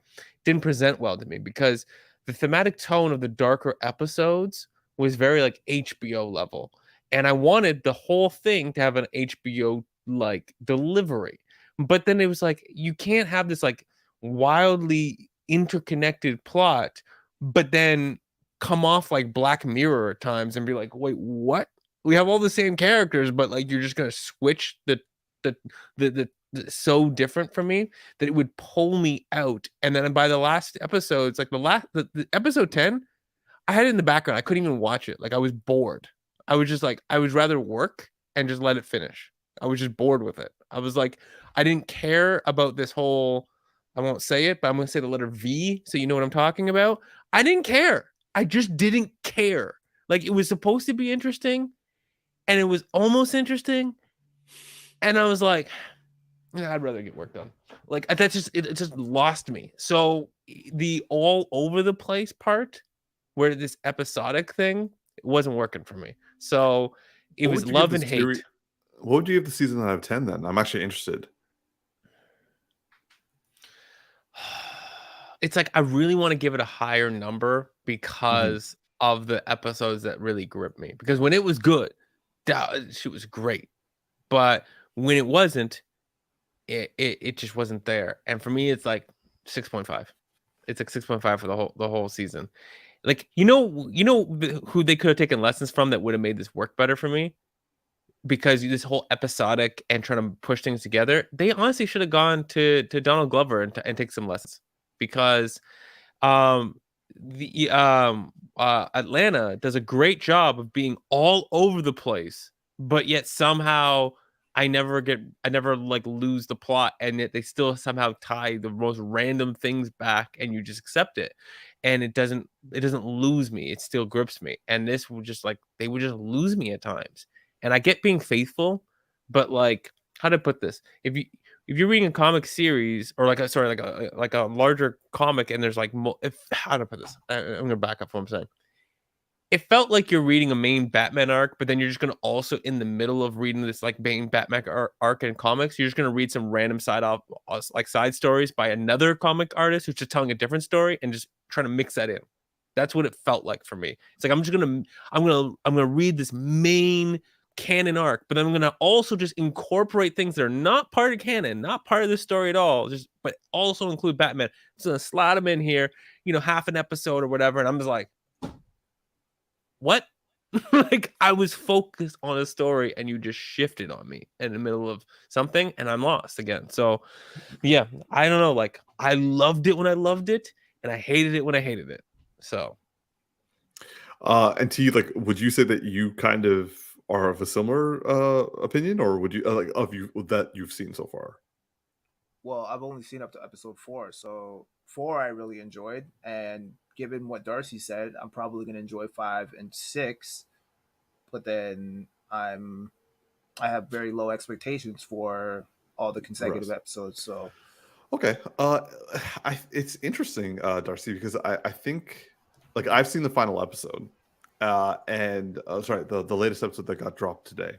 [SPEAKER 2] didn't present well to me because the thematic tone of the darker episodes was very like HBO level. And I wanted the whole thing to have an HBO like delivery. But then it was like, you can't have this like wildly interconnected plot, but then come off like Black Mirror at times and be like, wait, what? We have all the same characters, but like you're just gonna switch the so different from me that it would pull me out. And then by the last episodes, like the episode 10, I had it in the background. I couldn't even watch it. Like I was bored. I was just like, I would rather work and just let it finish. I was just bored with it. I was like, I didn't care about this whole, I won't say it, but I'm going to say the letter V so you know what I'm talking about. I didn't care. I just didn't care. Like it was supposed to be interesting and it was almost interesting. And I was like, I'd rather get work done. Like that's just it just lost me. So the all over the place part, where this episodic thing, it wasn't working for me. So it was love and hate.
[SPEAKER 3] What would you give the season out of 10 then? I'm actually interested.
[SPEAKER 2] It's like I really want to give it a higher number because of the episodes that really gripped me. Because when it was good, she was great. But when it wasn't, it just wasn't there. And for me, it's like 6.5. It's like 6.5 for the whole season. Like you know who they could have taken lessons from that would have made this work better for me. Because this whole episodic and trying to push things together, they honestly should have gone to Donald Glover and take some lessons. Because Atlanta does a great job of being all over the place, but yet somehow I never like lose the plot, and yet they still somehow tie the most random things back, and you just accept it, and it doesn't lose me. It still grips me, and this would just like they would just lose me at times. And I get being faithful, but like how to put this? If you're reading a comic series or like a larger comic, and there's like how to put this? I'm gonna back up what I'm saying. It felt like you're reading a main Batman arc, but then you're just gonna also in the middle of reading this like main Batman arc in comics, you're just gonna read some random side stories by another comic artist who's just telling a different story and just trying to mix that in. That's what it felt like for me. It's like I'm gonna read this main canon arc, but I'm gonna also just incorporate things that are not part of canon, not part of the story at all, but also include Batman. So gonna slide them in here, half an episode or whatever, and I'm just like, what? Like I was focused on a story, and you just shifted on me in the middle of something, and I'm lost again. So, yeah, I don't know. Like I loved it when I loved it, and I hated it when I hated it. So,
[SPEAKER 3] and to you, like, would you say that you kind of are of a similar opinion, or would you like of you that you've seen so far?
[SPEAKER 1] Well, I've only seen up to episode 4, so 4 I really enjoyed, and given what Darcy said, I'm probably going to enjoy 5 and 6, but then I have very low expectations for all the consecutive episodes. So,
[SPEAKER 3] okay, it's interesting, Darcy, because I think like I've seen the final episode. And sorry, the latest episode that got dropped today.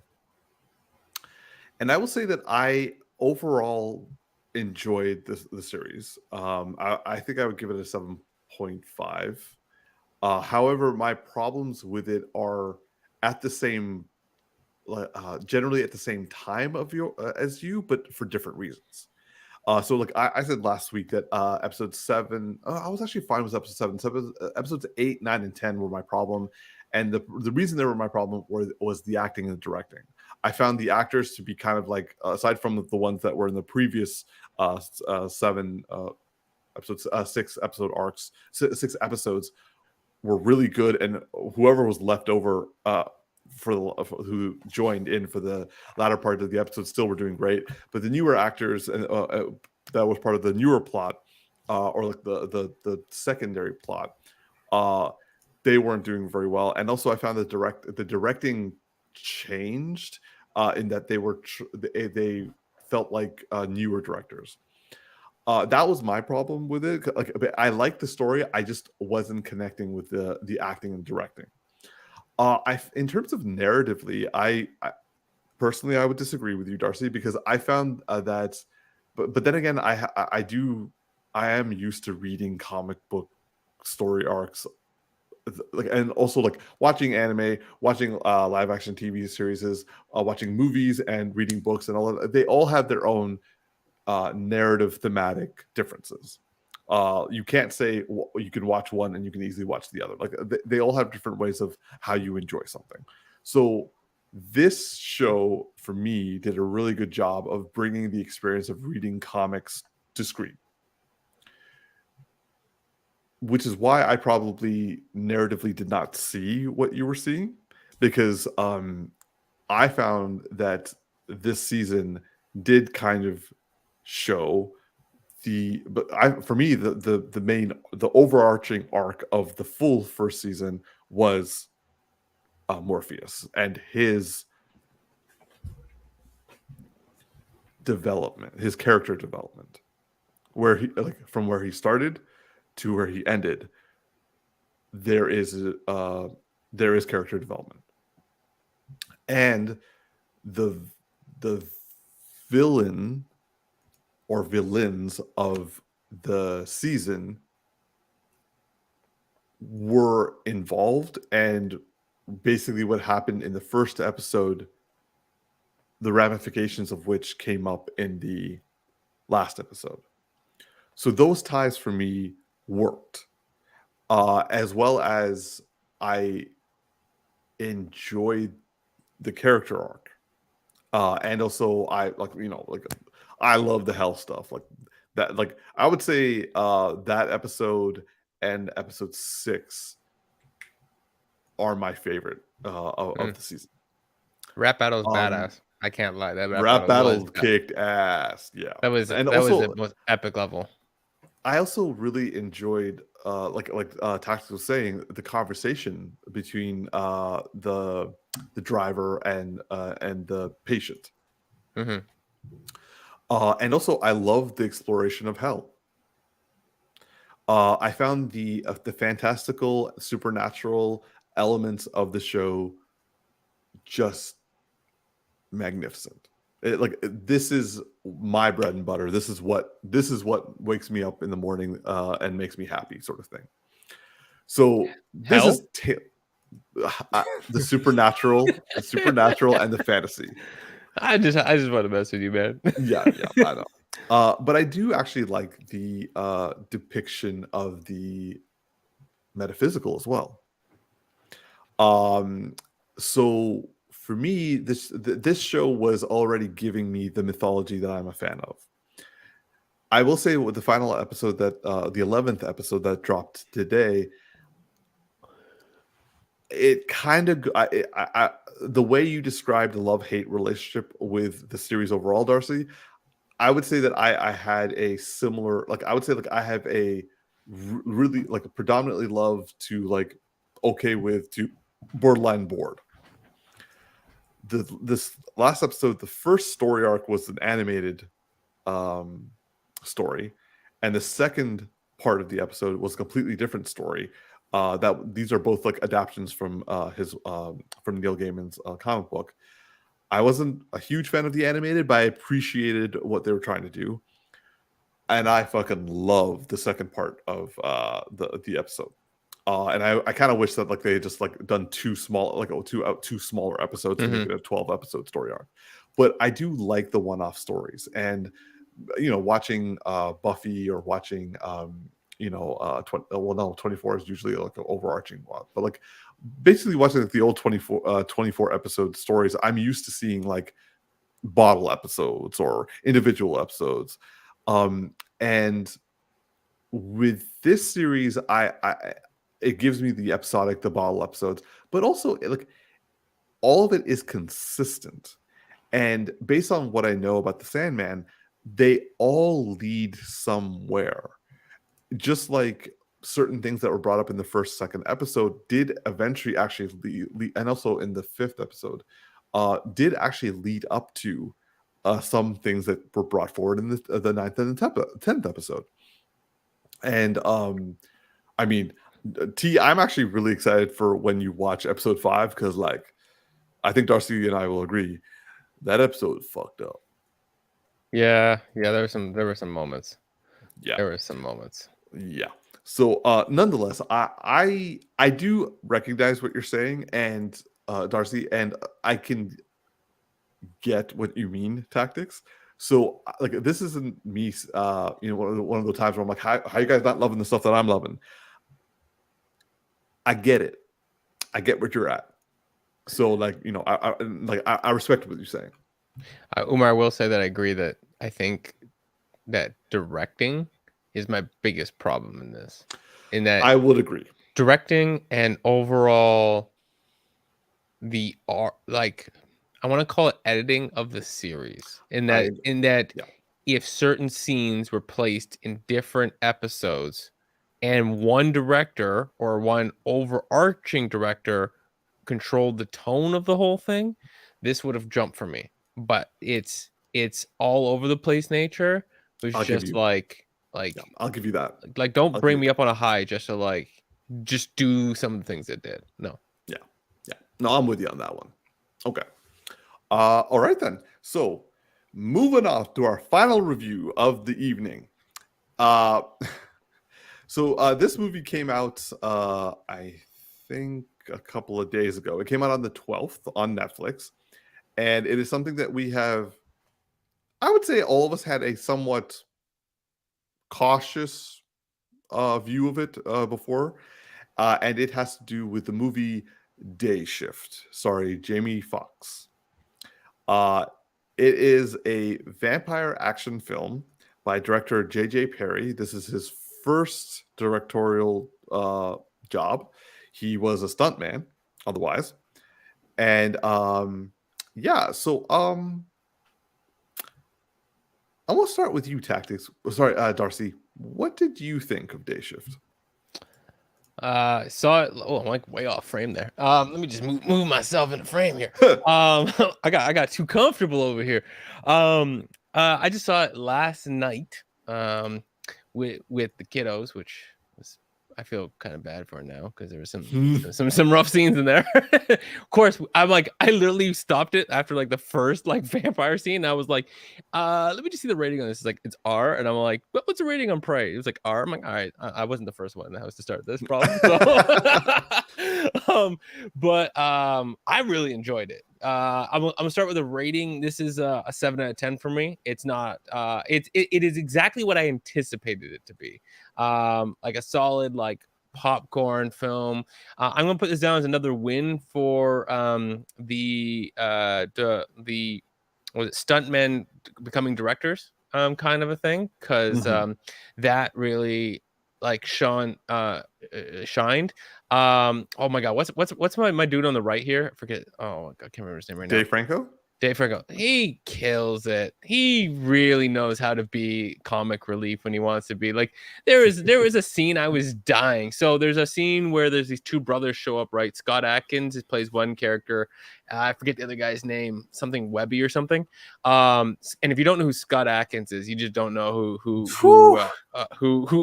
[SPEAKER 3] And I will say that I overall enjoyed the series. I think I would give it a 7.5. However, my problems with it are at the same, generally at the same time as you, but for different reasons. So like I said last week that episode 7, I was actually fine with episode 7. Episodes 8, 9, and 10 were my problem. And the reason they were my problem was the acting and the directing. I found the actors to be kind of like, aside from the ones that were in the previous 7 episodes, 6 episode arcs, 6 episodes were really good. And whoever was left over who joined in for the latter part of the episode still were doing great, but the newer actors and that was part of the newer plot or like the secondary plot, they weren't doing very well. And also I found the directing changed in that they felt like newer directors. That was my problem with it. Like I liked the story, I just wasn't connecting with the acting and directing. In terms of narratively, I personally I would disagree with you, Darcy, because I found that, but then again, I am used to reading comic book story arcs, like, and also like watching anime, watching live action TV series, watching movies, and reading books, and all of that. They all have their own narrative thematic differences. You can't say you can watch one and you can easily watch the other. Like they all have different ways of how you enjoy something. So this show for me did a really good job of bringing the experience of reading comics to screen, which is why I probably narratively did not see what you were seeing, because I found that this season did kind of show for me the overarching arc of the full first season was Morpheus and his development, his character development, where he from where he started to where he ended. There is character development, and the villain or villains of the season were involved, and basically what happened in the first episode, the ramifications of which came up in the last episode. So those ties for me worked, as well as I enjoyed the character arc, and also I I love the hell stuff like that. Like I would say that episode and episode 6 are my favorite of the season.
[SPEAKER 2] Rap battle's badass. I can't lie. That
[SPEAKER 3] rap battle kicked ass. Yeah,
[SPEAKER 2] that was the most epic level.
[SPEAKER 3] I also really enjoyed, like Tactix was saying, the conversation between the driver and the patient.
[SPEAKER 2] Mm-hmm.
[SPEAKER 3] And also, I love the exploration of hell. I found the fantastical, supernatural elements of the show just magnificent. This is my bread and butter. This is what wakes me up in the morning and makes me happy, sort of thing. So this is the supernatural, and the fantasy.
[SPEAKER 2] I just want to mess with you, man.
[SPEAKER 3] yeah, I know. But I do actually like the depiction of the metaphysical as well. So for me, this show was already giving me the mythology that I'm a fan of. I will say with the final episode that the 11th episode that dropped today, it kind of the way you described the love-hate relationship with the series overall, Darcy, I would say that I had a similar, I would say I have a really predominantly love to okay with to borderline bored. This last episode, the first story arc was an animated story, and the second part of the episode was a completely different story. That these are both adaptations from from Neil Gaiman's comic book. I wasn't a huge fan of the animated, but I appreciated what they were trying to do, and I fucking love the second part of the episode. And I kind of wish that they had just done two smaller episodes to make it a 12-episode story arc. But I do like the one-off stories, and watching Buffy or watching 24 is usually an overarching one, but basically watching the old 24 episode stories, I'm used to seeing bottle episodes or individual episodes, and with this series, it gives me the episodic, the bottle episodes, but also all of it is consistent, and based on what I know about the Sandman, they all lead somewhere. Just like certain things that were brought up in the second episode did eventually actually lead, and also in the 5th episode, did actually lead up to some things that were brought forward in the 9th and the 10th episode. And I mean, T, I'm actually really excited for when you watch episode 5, because I think Darcy and I will agree that episode fucked up.
[SPEAKER 2] Yeah, there were some moments.
[SPEAKER 3] Yeah,
[SPEAKER 2] there were some moments.
[SPEAKER 3] Yeah. So nonetheless, I do recognize what you're saying, and Darcy, and I can get what you mean, Tactix. So this isn't me one of the times where I'm how you guys not loving the stuff that I'm loving. I get it. I get what you're at. So I respect what you're saying.
[SPEAKER 2] Umar, I will say that I agree that I think that directing is my biggest problem in this. In that
[SPEAKER 3] I would agree.
[SPEAKER 2] Directing and overall the art, I want to call it editing of the series. In that if certain scenes were placed in different episodes and one director or one overarching director controlled the tone of the whole thing, this would have jumped for me. But it's its all over the place nature was just like
[SPEAKER 3] I'll give you that.
[SPEAKER 2] Like don't bring me up on a high just to just do some of the things it did. No.
[SPEAKER 3] Yeah. No, I'm with you on that one. Okay. All right then. So moving on to our final review of the evening. So this movie came out, I think, a couple of days ago. It came out on the 12th on Netflix, and it is something that we have, I would say, all of us had a somewhat cautious view of it before, and it has to do with the movie Day Shift. Sorry, Jamie Foxx. It is a vampire action film by director J.J. Perry. This is his first directorial job. He was a stuntman otherwise. And so I'm going to start with you, Tactix. Sorry, Darcy. What did you think of Day Shift?
[SPEAKER 2] Saw it. Oh, I'm like way off frame there. Let me just move myself in the frame here. I got too comfortable over here. I just saw it last night. With the kiddos, which was, I feel kind of bad for now because there was some rough scenes in there. Of course, I literally stopped it after like the first vampire scene. I was like, let me just see the rating on this. It's like, it's R, and I'm like, what's the rating on Prey? It was like R. I'm like, all right, I wasn't the first one in the house to start this problem. So. But I really enjoyed it. I'm gonna start with a rating. This is a 7 out of 10 for me. It's not. It is exactly what I anticipated it to be. Like a solid popcorn film. I'm gonna put this down as another win for the stuntmen becoming directors kind of a thing, because that really shined. Oh my god, what's my dude on the right here? I forget. Oh, I can't remember his name right now. Dave Franco. He kills it. He really knows how to be comic relief when he wants to be. Like there was a scene I was dying. So there's a scene where there's these two brothers show up, right? Scott Adkins plays one character. I forget the other guy's name, something Webby or something. And if you don't know who Scott Adkins is, you just don't know who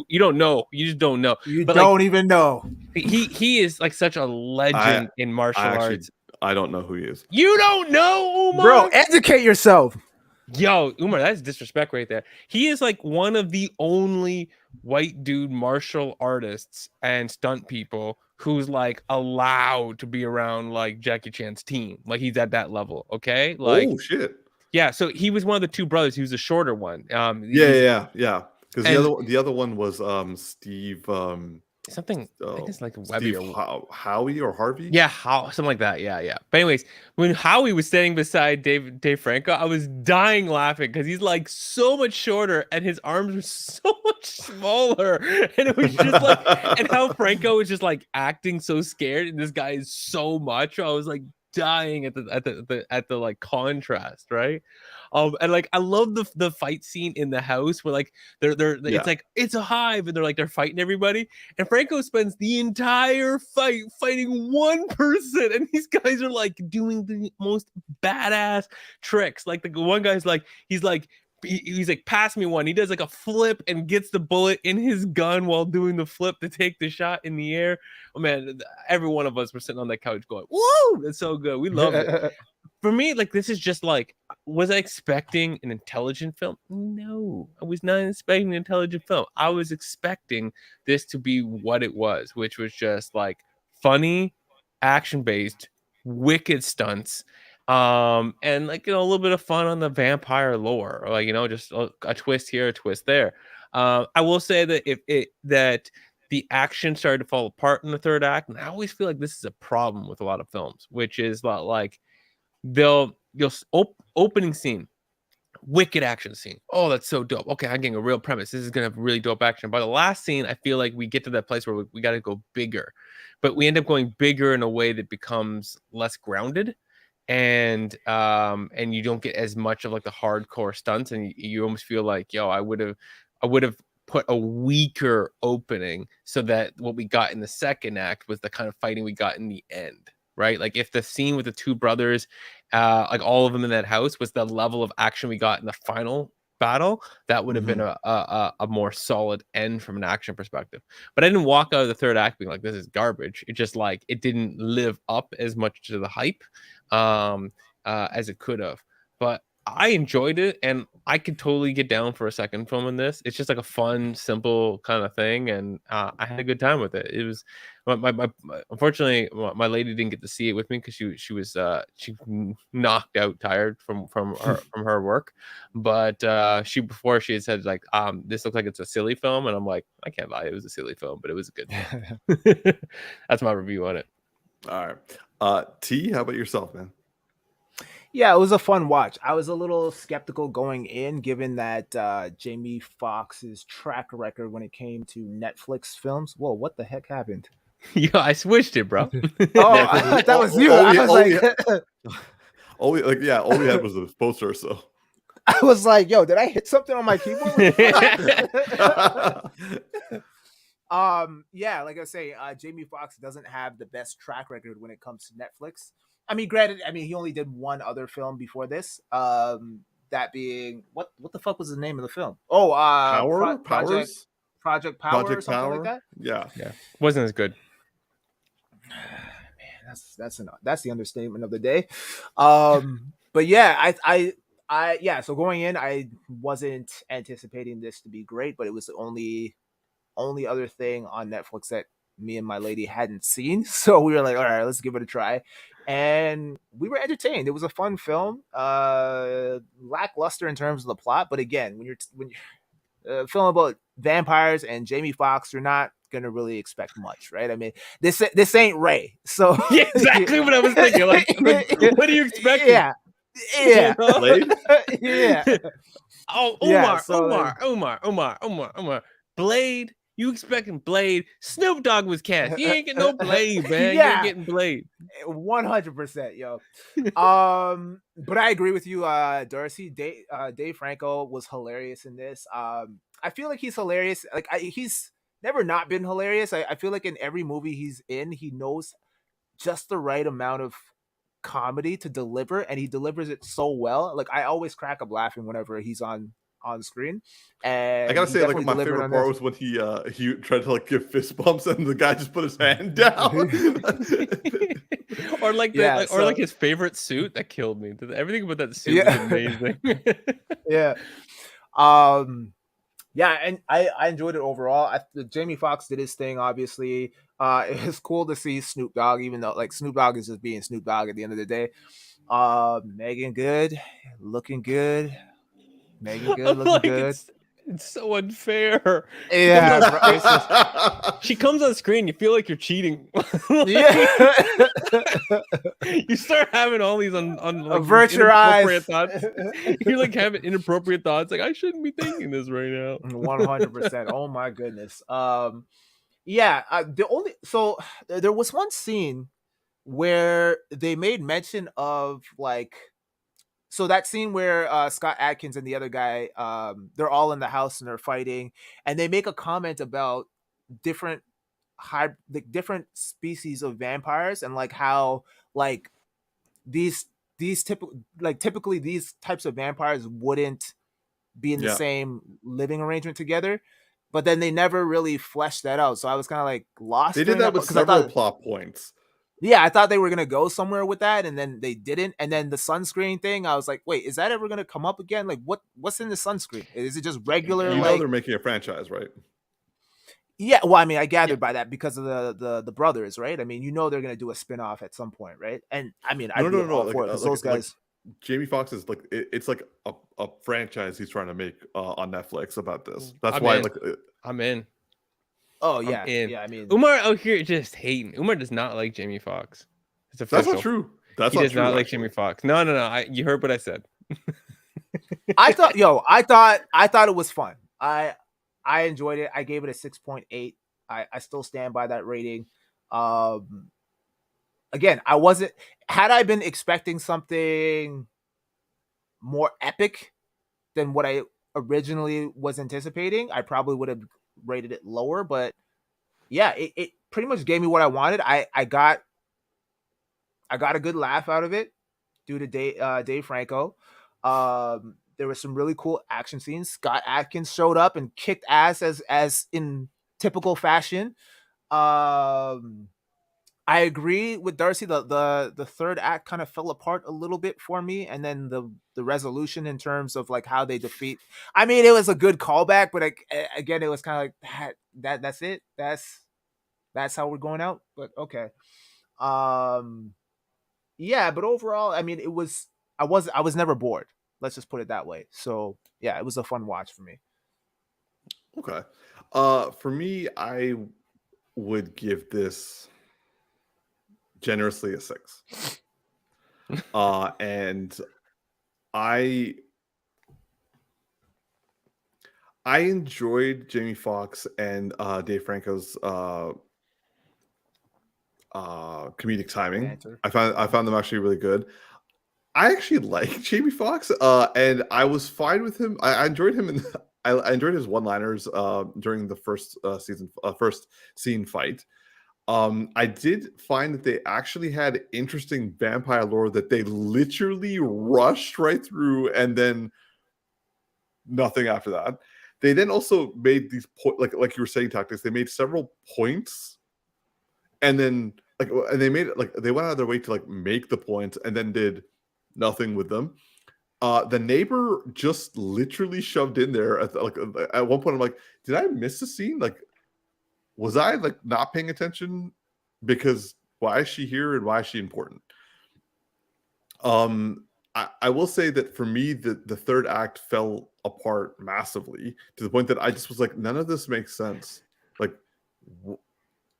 [SPEAKER 2] you don't know. You just don't know.
[SPEAKER 1] You don't even know.
[SPEAKER 2] He is such a legend in martial arts.
[SPEAKER 3] I don't know who he is.
[SPEAKER 2] You don't know, Umar?
[SPEAKER 1] Bro, educate yourself.
[SPEAKER 2] Yo, Umar, that's disrespect right there. He is one of the only white dude martial artists and stunt people who's allowed to be around Jackie Chan's team. He's at that level, okay?
[SPEAKER 3] Oh shit.
[SPEAKER 2] Yeah, so he was one of the two brothers. He was the shorter one.
[SPEAKER 3] Yeah. Because the other one was Steve.
[SPEAKER 2] Something. I think it's Webby
[SPEAKER 3] Steve Howie or Harvey.
[SPEAKER 2] Yeah, something like that. Yeah. But anyways, when Howie was standing beside Dave Franco, I was dying laughing because he's so much shorter and his arms were so much smaller, and it was just and how Franco was just acting so scared, and this guy is so much. I was dying at the contrast, right? And I love the fight scene in the house where it's a hive and they're fighting everybody, and Franco spends the entire fight fighting one person, and these guys are doing the most badass tricks. The one guy's he's pass me one. He does a flip and gets the bullet in his gun while doing the flip to take the shot in the air. Oh man, every one of us were sitting on that couch going, "Whoa, that's so good. We love it." For me, this is just was I expecting an intelligent film? No, I was not expecting an intelligent film. I was expecting this to be what it was, which was just funny, action-based, wicked stunts. And a little bit of fun on the vampire lore, just a twist here, a twist there. I will say that that the action started to fall apart in the third act, and I always feel this is a problem with a lot of films, which is they'll opening scene, wicked action scene. Oh, that's so dope. Okay, I'm getting a real premise. This is gonna have really dope action. By the last scene, I feel we get to that place where we got to go bigger, but we end up going bigger in a way that becomes less grounded. And you don't get as much of the hardcore stunts, and you almost feel I would have put a weaker opening so that what we got in the second act was the kind of fighting we got in the end, right? If the scene with the two brothers like all of them in that house, was the level of action we got in the final battle. That would have been a more solid end from an action perspective. But I didn't walk out of the third act being like, this is garbage. It just like it didn't live up as much to the hype as it could have. But I enjoyed it, and I could totally get down for a second film in this. It's just like a fun, simple kind of thing, and I had a good time with it. It was unfortunately my lady didn't get to see it with me because she was knocked out, tired from her work. But before she had said like, this looks like it's a silly film, and I'm like, I can't lie, it was a silly film, but it was a good film. That's my review on it.
[SPEAKER 3] All right, T, how about yourself, man?
[SPEAKER 1] Yeah, it was a fun watch. I was a little skeptical going in, given that Jamie Foxx's track record when it came to Netflix films. Whoa, what the heck happened?
[SPEAKER 2] Yeah, I switched it, bro.
[SPEAKER 1] Oh, that was you. I was like,
[SPEAKER 3] all we had was the poster. So
[SPEAKER 1] I was like, yo, did I hit something on my keyboard? Yeah, like I say, Jamie Foxx doesn't have the best track record when it comes to Netflix. I mean, granted, he only did one other film before this. That being what the fuck was the name of the film? Oh, Project Power or something like that.
[SPEAKER 3] Yeah.
[SPEAKER 2] Wasn't as good.
[SPEAKER 1] Man, that's the understatement of the day. But yeah, I so going in, I wasn't anticipating this to be great, but it was the only other thing on Netflix that me and my lady hadn't seen. So we were like, all right, let's give it a try. And we were entertained. It was a fun film, lackluster in terms of the plot. But again, when you're a film about vampires and Jamie Foxx, you're not gonna really expect much, right? I mean, this ain't Ray. So
[SPEAKER 2] yeah, exactly what I was thinking. Like what do you expect?
[SPEAKER 1] Yeah. Yeah.
[SPEAKER 2] Oh, Umar. Blade. You expecting Blade? Snoop Dogg was cast. You ain't getting no Blade, man.
[SPEAKER 1] Yeah.
[SPEAKER 2] You ain't getting Blade.
[SPEAKER 1] 100%, yo. But I agree with you, Darcy. Dave Franco was hilarious in this. I feel like he's hilarious. Like he's never not been hilarious. I feel like in every movie he's in, he knows just the right amount of comedy to deliver, and he delivers it so well. Like I always crack up laughing whenever he's on screen. And
[SPEAKER 3] I gotta say, like, my favorite part was when he tried to like give fist bumps and the guy just put his hand down.
[SPEAKER 2] Or like like his favorite suit that killed me. Everything about that suit was amazing.
[SPEAKER 1] Yeah. Yeah, and I enjoyed it overall. Jamie Foxx did his thing, obviously. It was cool to see Snoop Dogg, even though like Snoop Dogg is just being Snoop Dogg at the end of the day. Megan good, looking good. Megan good, looking good.
[SPEAKER 2] It's so unfair.
[SPEAKER 1] Yeah,
[SPEAKER 2] she comes on screen, you feel like you're cheating.
[SPEAKER 1] Yeah.
[SPEAKER 2] You start having all these like,
[SPEAKER 1] avert your eyes
[SPEAKER 2] thoughts. You like having inappropriate thoughts. Like I shouldn't be thinking this right now.
[SPEAKER 1] 100%. Oh my goodness. Yeah. There was one scene where they made mention of like. So that scene where Scott Adkins and the other guy, they're all in the house and they're fighting, and they make a comment about different species of vampires and like how like typically these types of vampires wouldn't be in the same living arrangement together, but then they never really fleshed that out. So I was kind of like lost.
[SPEAKER 3] They did that with several plot points.
[SPEAKER 1] Yeah, I thought they were gonna go somewhere with that, and then they didn't. And then the sunscreen thing, I was like, "Wait, is that ever gonna come up again? Like, what's in the sunscreen? Is it just regular?"
[SPEAKER 3] You know they're making a franchise, right?
[SPEAKER 1] Yeah, well, I mean, I gathered by that because of the brothers, right? I mean, you know they're gonna do a spinoff at some point, right? And I mean, I don't know for it because those guys.
[SPEAKER 3] Like, Jamie Foxx is like it's like a franchise he's trying to make on Netflix about this. That's why
[SPEAKER 2] I'm in.
[SPEAKER 1] Oh yeah, yeah. I mean,
[SPEAKER 2] Umar out here just hating. Umar does not like Jamie Foxx.
[SPEAKER 3] That's not true.
[SPEAKER 2] He does not like Jamie Foxx. No. You heard what I said.
[SPEAKER 1] I thought it was fun. I enjoyed it. I gave it a 6.8. I still stand by that rating. Again, had I been expecting something more epic than what I originally was anticipating, I probably would have rated it lower. But yeah, it pretty much gave me what I wanted. I got a good laugh out of it. due to Dave Franco. There were some really cool action scenes. Scott Adkins showed up and kicked ass as in typical fashion. I agree with Darcy. The third act kind of fell apart a little bit for me, and then the resolution in terms of like how they defeat. I mean, it was a good callback, but again, it was kind of like that's it. That's how we're going out. But okay, yeah. But overall, I mean, I was never bored. Let's just put it that way. So yeah, it was a fun watch for me.
[SPEAKER 3] Okay, for me, I would give this generously a 6. And I enjoyed Jamie Foxx and Dave Franco's comedic timing.
[SPEAKER 1] Banter.
[SPEAKER 3] I found them actually really good. I actually like Jamie Foxx, and I was fine with him. I enjoyed him, I enjoyed his one-liners during the first scene fight. I did find that they actually had interesting vampire lore that they literally rushed right through, and then nothing after that. They then also made these like you were saying, Tactix. They made several points, and then and they made it like they went out of their way to like make the points, and then did nothing with them. The neighbor just literally shoved in there at one point. I'm like, did I miss a scene? Like, was I like not paying attention? Because why is she here and why is she important? I will say that for me, the third act fell apart massively to the point that I just was like, none of this makes sense. Like,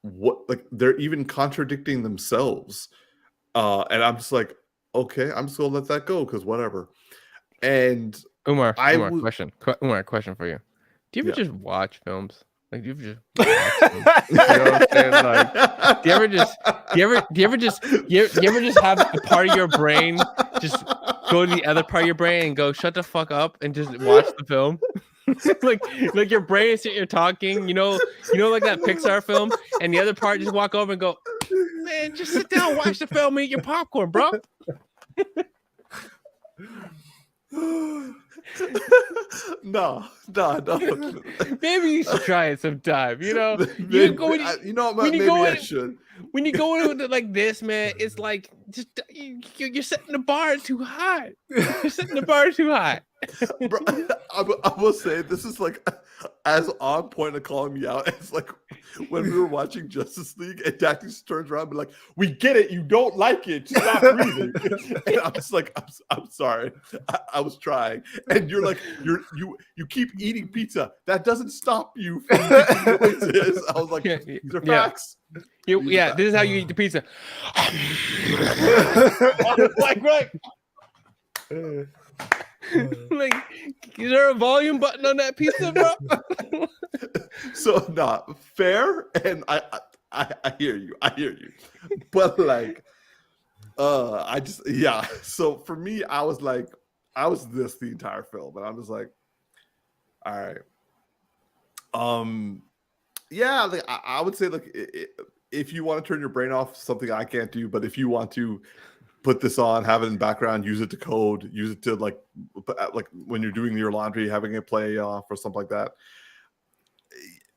[SPEAKER 3] what? Like, they're even contradicting themselves. And I'm just like, okay, I'm just gonna let that go because whatever. And
[SPEAKER 2] Umar, question for you. Do you ever just watch films? Like, do you ever just watch films? You know what I'm saying? Like, do you ever just have a part of your brain just go to the other part of your brain and go, shut the fuck up and just watch the film? like your brain is sitting here talking, you know, like that Pixar film, and the other part just walk over and go, man, just sit down, watch the film, eat your popcorn, bro.
[SPEAKER 3] No.
[SPEAKER 2] Maybe you should try it sometime. You know,
[SPEAKER 3] I should.
[SPEAKER 2] When you go into like this, man, it's like just you're setting the bar too high. You're setting the bar too high.
[SPEAKER 3] Bro, I will say this is like as on point of calling me out as like when we were watching Justice League and Tactix turns around and be like, we get it, you don't like it, just stop breathing. And I'm just like, I'm sorry, I was trying. And you're like, you keep eating pizza, that doesn't stop you from making noises. I was like, these are facts.
[SPEAKER 2] Yeah, this is how you eat the pizza. Like, right. Like, is there a volume button on that pizza, bro?
[SPEAKER 3] So not fair, and I hear you, but like, So for me, I was this the entire film, and I'm just like, all right, like I would say like if you want to turn your brain off, something I can't do, but if you want to put this on, have it in the background, use it to code, use it to like when you're doing your laundry, having it play off or something like that.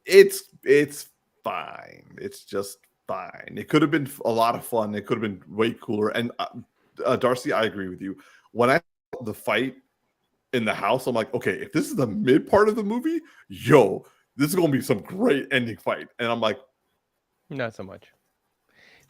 [SPEAKER 3] It's fine. It's just fine. It could have been a lot of fun. It could have been way cooler. And Darcy, I agree with you. When I saw the fight in the house, I'm like, okay, if this is the mid part of the movie, this is gonna be some great ending fight. And I'm like,
[SPEAKER 2] not so much.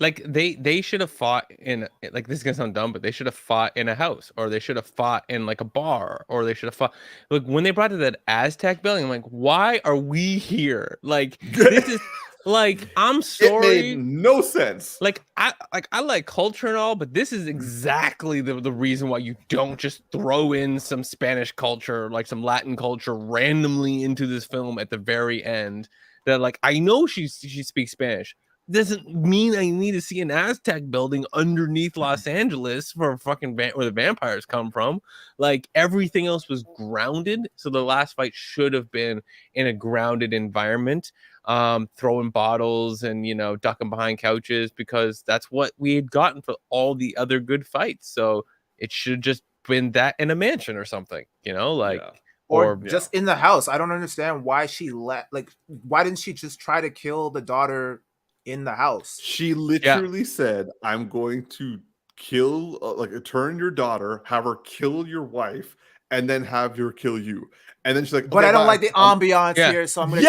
[SPEAKER 2] Like they should have fought in, like, this is gonna sound dumb, but they should have fought in a house, or they should have fought in like a bar, or they should have fought. Look, when they brought to that Aztec building, I'm like, why are we here? Like, this is like, I'm sorry,
[SPEAKER 3] it made no sense.
[SPEAKER 2] Like I like culture and all, but this is exactly the reason why you don't just throw in some Spanish culture, like some Latin culture, randomly into this film at the very end. That, like, I know she speaks Spanish. Doesn't mean I need to see an Aztec building underneath Los Angeles for fucking where the vampires come from. Like, everything else was grounded, so the last fight should have been in a grounded environment, throwing bottles and, you know, ducking behind couches, because that's what we had gotten for all the other good fights. So it should just been that in a mansion or something, like
[SPEAKER 1] or just in the house. I don't understand why she why didn't she just try to kill the daughter in the house?
[SPEAKER 3] She literally said, I'm going to kill turn your daughter, have her kill your wife, and then have her kill you. And then she's like,
[SPEAKER 1] but I don't like the ambiance here, so I'm gonna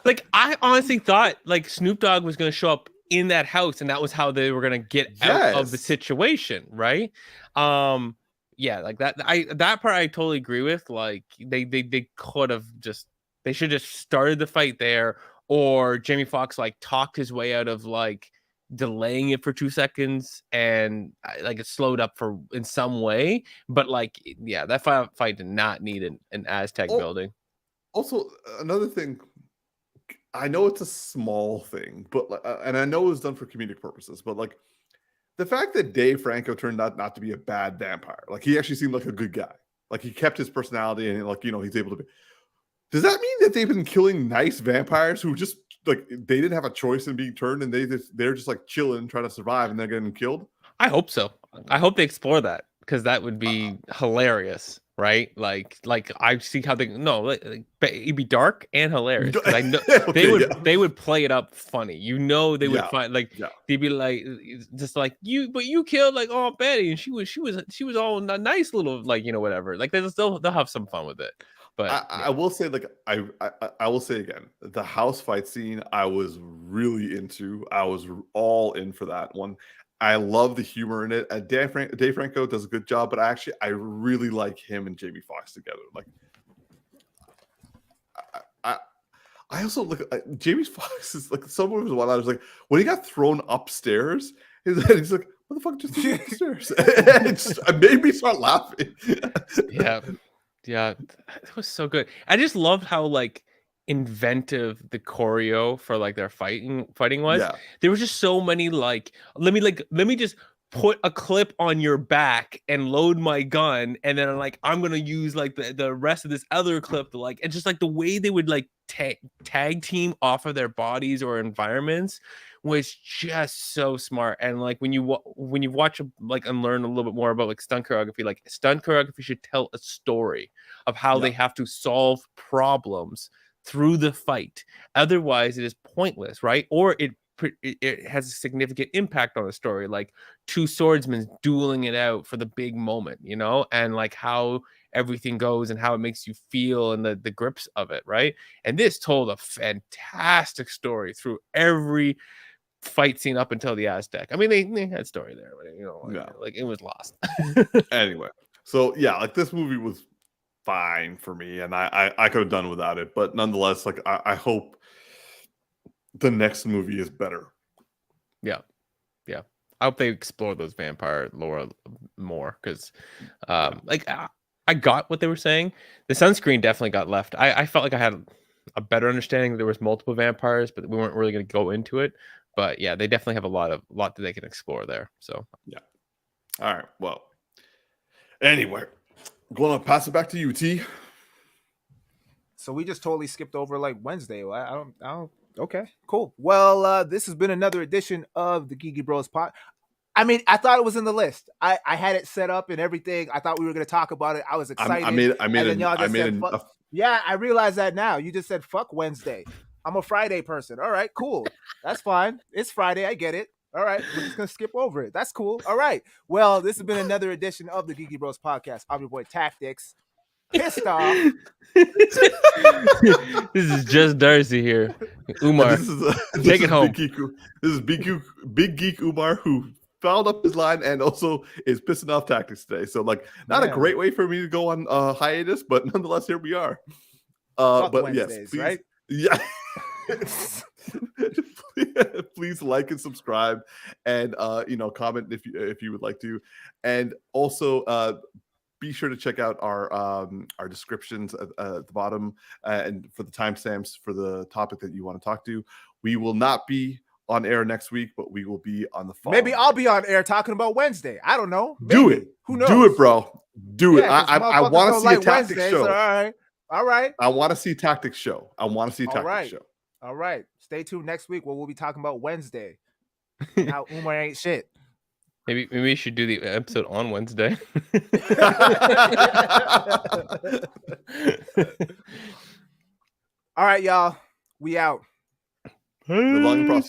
[SPEAKER 2] like I honestly thought like Snoop Dogg was gonna show up in that house, and that was how they were gonna get out of the situation, right? Like that part I totally agree with. Like they could have they should just started the fight there, or Jamie Foxx like talked his way out of like delaying it for 2 seconds and like it slowed up in some way, but like that fight did not need an Aztec building.
[SPEAKER 3] Also, another thing, I know it's a small thing, but and I know it was done for comedic purposes, but like the fact that Dave Franco turned out not to be a bad vampire, like he actually seemed like a good guy, like he kept his personality and like he's able to be. Does that mean that they've been killing nice vampires who just like they didn't have a choice in being turned and they're just like chilling, trying to survive, and they're getting killed?
[SPEAKER 2] I hope so. I hope they explore that, because that would be hilarious, right? Like I see how it'd be dark and hilarious. I know they would play it up funny. They would find they'd be like just like you killed like Betty, and she was all nice little like whatever. Like they'll have some fun with it. But
[SPEAKER 3] I will say, like I will say again, the house fight scene I was really into. I was all in for that one. I love the humor in it. Dave Franco does a good job, but I really like him and Jamie Foxx together. Like I also look at Jamie Foxx is like someone was one. I was like when he got thrown upstairs, he's like, "What the fuck just threw you upstairs?" It made me start laughing.
[SPEAKER 2] Yeah, it was so good. I just loved how like inventive the choreo for like their fighting was.
[SPEAKER 3] Yeah.
[SPEAKER 2] There was just so many like let me just put a clip on your back and load my gun, and then I'm gonna use like the rest of this other clip to like, and just like the way they would like tag team off of their bodies or environments was just so smart. And like when you watch like and learn a little bit more about like stunt choreography should tell a story of how they have to solve problems through the fight. Otherwise it is pointless, right? Or it has a significant impact on the story, like two swordsmen dueling it out for the big moment, and like how everything goes and how it makes you feel and the grips of it, right? And this told a fantastic story through every fight scene up until the Aztec. I mean, they had story there, but like it was lost.
[SPEAKER 3] Anyway, so yeah, like this movie was fine for me, and I could have done without it, but nonetheless, like I hope the next movie is better.
[SPEAKER 2] Yeah. I hope they explore those vampire lore more, because like I got what they were saying. The sunscreen definitely got left. I felt like I had a better understanding that there was multiple vampires, but we weren't really going to go into it. But yeah, they definitely have a lot that they can explore there. So
[SPEAKER 3] yeah. All right. Well, anyway, I'm going to pass it back to you, T.
[SPEAKER 1] So we just totally skipped over like Wednesday. I don't. Okay, cool. Well, this has been another edition of the Geeky Bros Pod. I mean, I thought it was in the list. I had it set up and everything. I thought we were going to talk about it. I was excited. Yeah, I realize that now. You just said fuck Wednesday. I'm a Friday person. All right, cool. That's fine. It's Friday. I get it. All right, we're just going to skip over it. That's cool. All right. Well, this has been another edition of the Geeky Bros Podcast. I'm your boy Tactix. Pissed off.
[SPEAKER 2] This is just Darcy here. Umar, take it home.
[SPEAKER 3] This is Big Geek Umar, who fouled up his line and also is pissing off Tactix today. So, like, not a great way for me to go on hiatus, but nonetheless, here we are.
[SPEAKER 1] But Wednesdays, yes,
[SPEAKER 3] please,
[SPEAKER 1] right?
[SPEAKER 3] Yeah. Please like and subscribe, and comment if you would like to, and also be sure to check out our descriptions at the bottom and for the timestamps for the topic that you want to talk to. We will not be on air next week, but we will be on the phone.
[SPEAKER 1] Maybe I'll be on air talking about Wednesday. I don't know. Maybe.
[SPEAKER 3] Do it.
[SPEAKER 1] Who knows?
[SPEAKER 3] Do it, bro. Do it. I want to see a Tactix show.
[SPEAKER 1] So all right.
[SPEAKER 3] I want to see Tactix show. Show.
[SPEAKER 1] All right. Stay tuned next week where we'll be talking about Wednesday. How Umar ain't shit.
[SPEAKER 2] Maybe we should do the episode on Wednesday.
[SPEAKER 1] All right, y'all. We out.
[SPEAKER 3] The volume process.